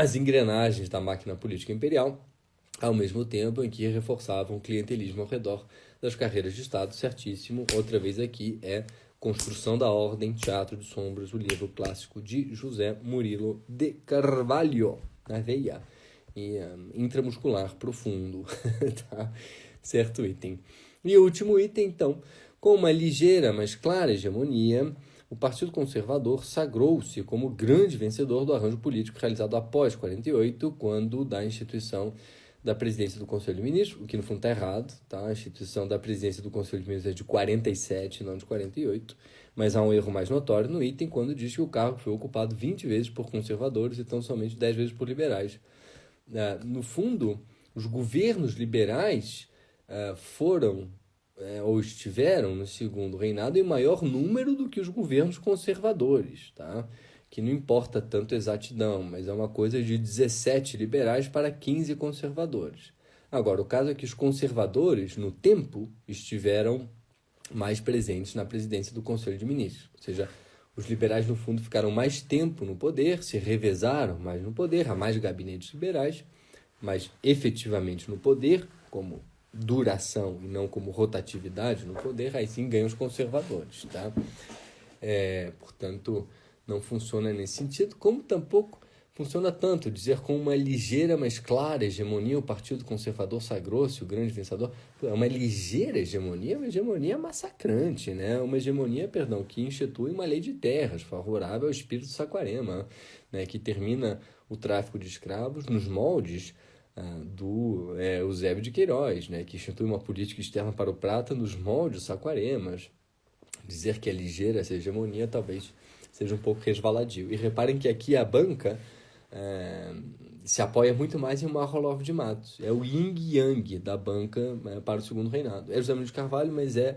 as engrenagens da máquina política imperial, ao mesmo tempo em que reforçavam o clientelismo ao redor das carreiras de Estado, certíssimo. Outra vez aqui é Construção da Ordem, Teatro de Sombras, o livro clássico de José Murilo de Carvalho, na veia, e intramuscular profundo, tá? Certo item. E o último item, então, com uma ligeira, mas clara hegemonia, o Partido Conservador sagrou-se como grande vencedor do arranjo político realizado após 48, quando da instituição da presidência do Conselho de Ministros, o que no fundo está errado, tá? A instituição da presidência do Conselho de Ministros é de 47, não de 48, mas há um erro mais notório no item quando diz que o cargo foi ocupado 20 vezes por conservadores e tão somente 10 vezes por liberais. No fundo, os governos liberais foram ou estiveram no segundo reinado em maior número do que os governos conservadores, tá? Que não importa tanto a exatidão, mas é uma coisa de 17 liberais para 15 conservadores. Agora, o caso é que os conservadores, no tempo, estiveram mais presentes na presidência do Conselho de Ministros. Ou seja, os liberais, no fundo, ficaram mais tempo no poder, se revezaram mais no poder, há mais gabinetes liberais, mas efetivamente no poder, como duração e não como rotatividade no poder, aí sim ganham os conservadores, tá? Portanto, não funciona nesse sentido, como tampouco funciona tanto dizer com uma ligeira, mas clara hegemonia o Partido Conservador sagrou-se o grande vencedor. É uma ligeira hegemonia, uma hegemonia massacrante, né? Uma hegemonia, que institui uma lei de terras favorável ao espírito Saquarema, né? Que termina o tráfico de escravos nos moldes do Eusébio de Queiroz, né? Que institui uma política externa para o prata nos moldes saquaremas. Dizer que é ligeira essa hegemonia talvez seja um pouco resvaladio. E reparem que aqui a banca se apoia muito mais em Omar Roloff de Matos. É o yin e yang da banca para o segundo reinado. É José Manuel de Carvalho, mas e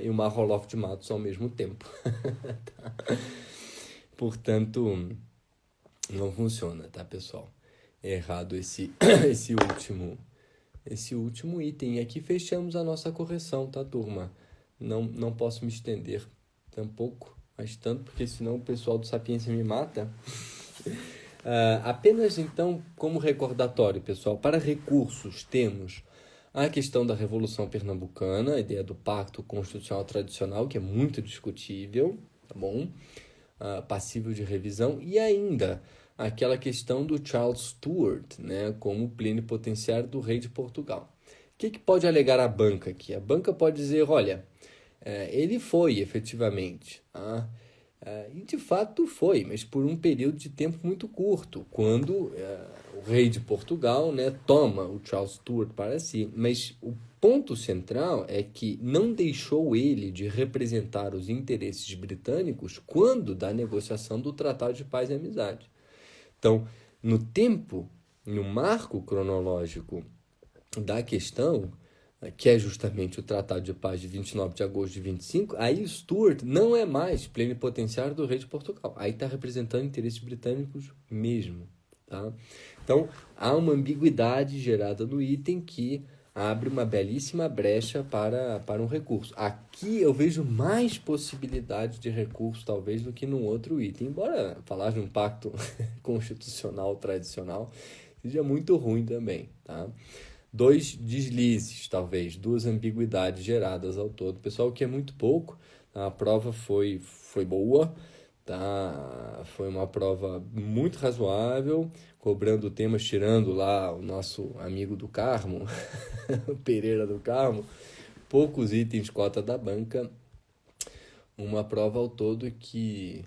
Omar Roloff de Matos ao mesmo tempo. Tá? Portanto, não funciona, tá, pessoal? É errado esse último item. E aqui fechamos a nossa correção, tá, turma? Não posso me estender tampouco, mas tanto, porque senão o pessoal do Sapiência me mata. Apenas, então, como recordatório, pessoal, para recursos temos a questão da Revolução Pernambucana, a ideia do pacto constitucional tradicional, que é muito discutível, tá bom? Passível de revisão, e ainda aquela questão do Charles Stuart, né, como plenipotenciário do rei de Portugal. O que pode alegar a banca aqui? A banca pode dizer, olha, ele foi efetivamente, e de fato foi, mas por um período de tempo muito curto, quando o rei de Portugal, né, toma o Charles Stuart para si. Mas o ponto central é que não deixou ele de representar os interesses britânicos quando da negociação do Tratado de Paz e Amizade. Então, no tempo, no marco cronológico da questão, que é justamente o Tratado de Paz de 29 de agosto de 25, aí Stuart não é mais plenipotenciário do rei de Portugal. Aí está representando interesses britânicos mesmo. Tá? Então, há uma ambiguidade gerada no item que abre uma belíssima brecha para um recurso. Aqui eu vejo mais possibilidade de recurso, talvez, do que num outro item. Embora falar de um pacto constitucional tradicional seja muito ruim também, tá? 2 deslizes, talvez, 2 ambiguidades geradas ao todo. Pessoal, o que é muito pouco. A prova foi boa, tá? Foi uma prova muito razoável, cobrando temas, tirando lá o nosso amigo do Carmo, o Pereira do Carmo, poucos itens cota da banca, uma prova ao todo que,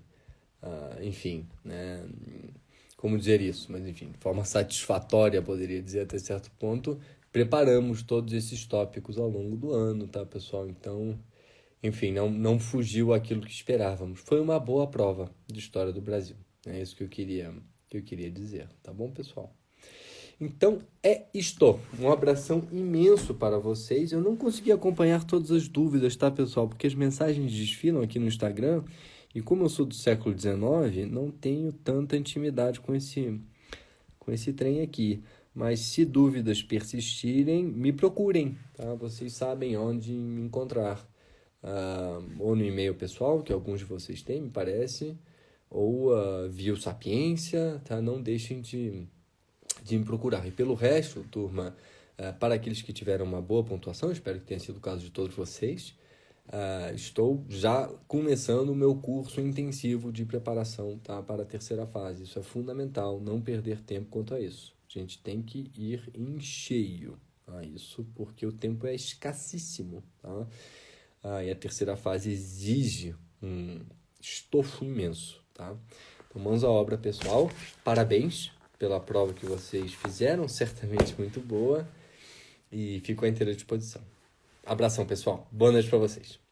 enfim, né? Como dizer isso, mas enfim, de forma satisfatória, poderia dizer até certo ponto, preparamos todos esses tópicos ao longo do ano, tá, pessoal? Então, enfim, não fugiu aquilo que esperávamos. Foi uma boa prova de história do Brasil. É isso que eu queria dizer, tá bom, pessoal? Então, é isto. Um abração imenso para vocês. Eu não consegui acompanhar todas as dúvidas, tá, pessoal? Porque as mensagens desfilam aqui no Instagram e como eu sou do século XIX, não tenho tanta intimidade com esse trem aqui. Mas se dúvidas persistirem, me procurem, tá? Vocês sabem onde me encontrar. Ou no e-mail pessoal, que alguns de vocês têm, me parece, ou via o Sapiência, tá? Não deixem de me procurar. E pelo resto, turma, para aqueles que tiveram uma boa pontuação, espero que tenha sido o caso de todos vocês, estou já começando o meu curso intensivo de preparação, tá, para a terceira fase. Isso é fundamental, não perder tempo quanto a isso. A gente tem que ir em cheio a isso, porque o tempo é escassíssimo, tá? E a terceira fase exige um estofo imenso, tá? Então, mãos à obra, pessoal. Parabéns pela prova que vocês fizeram, certamente muito boa. E fico à inteira disposição. Abração, pessoal. Boa noite para vocês.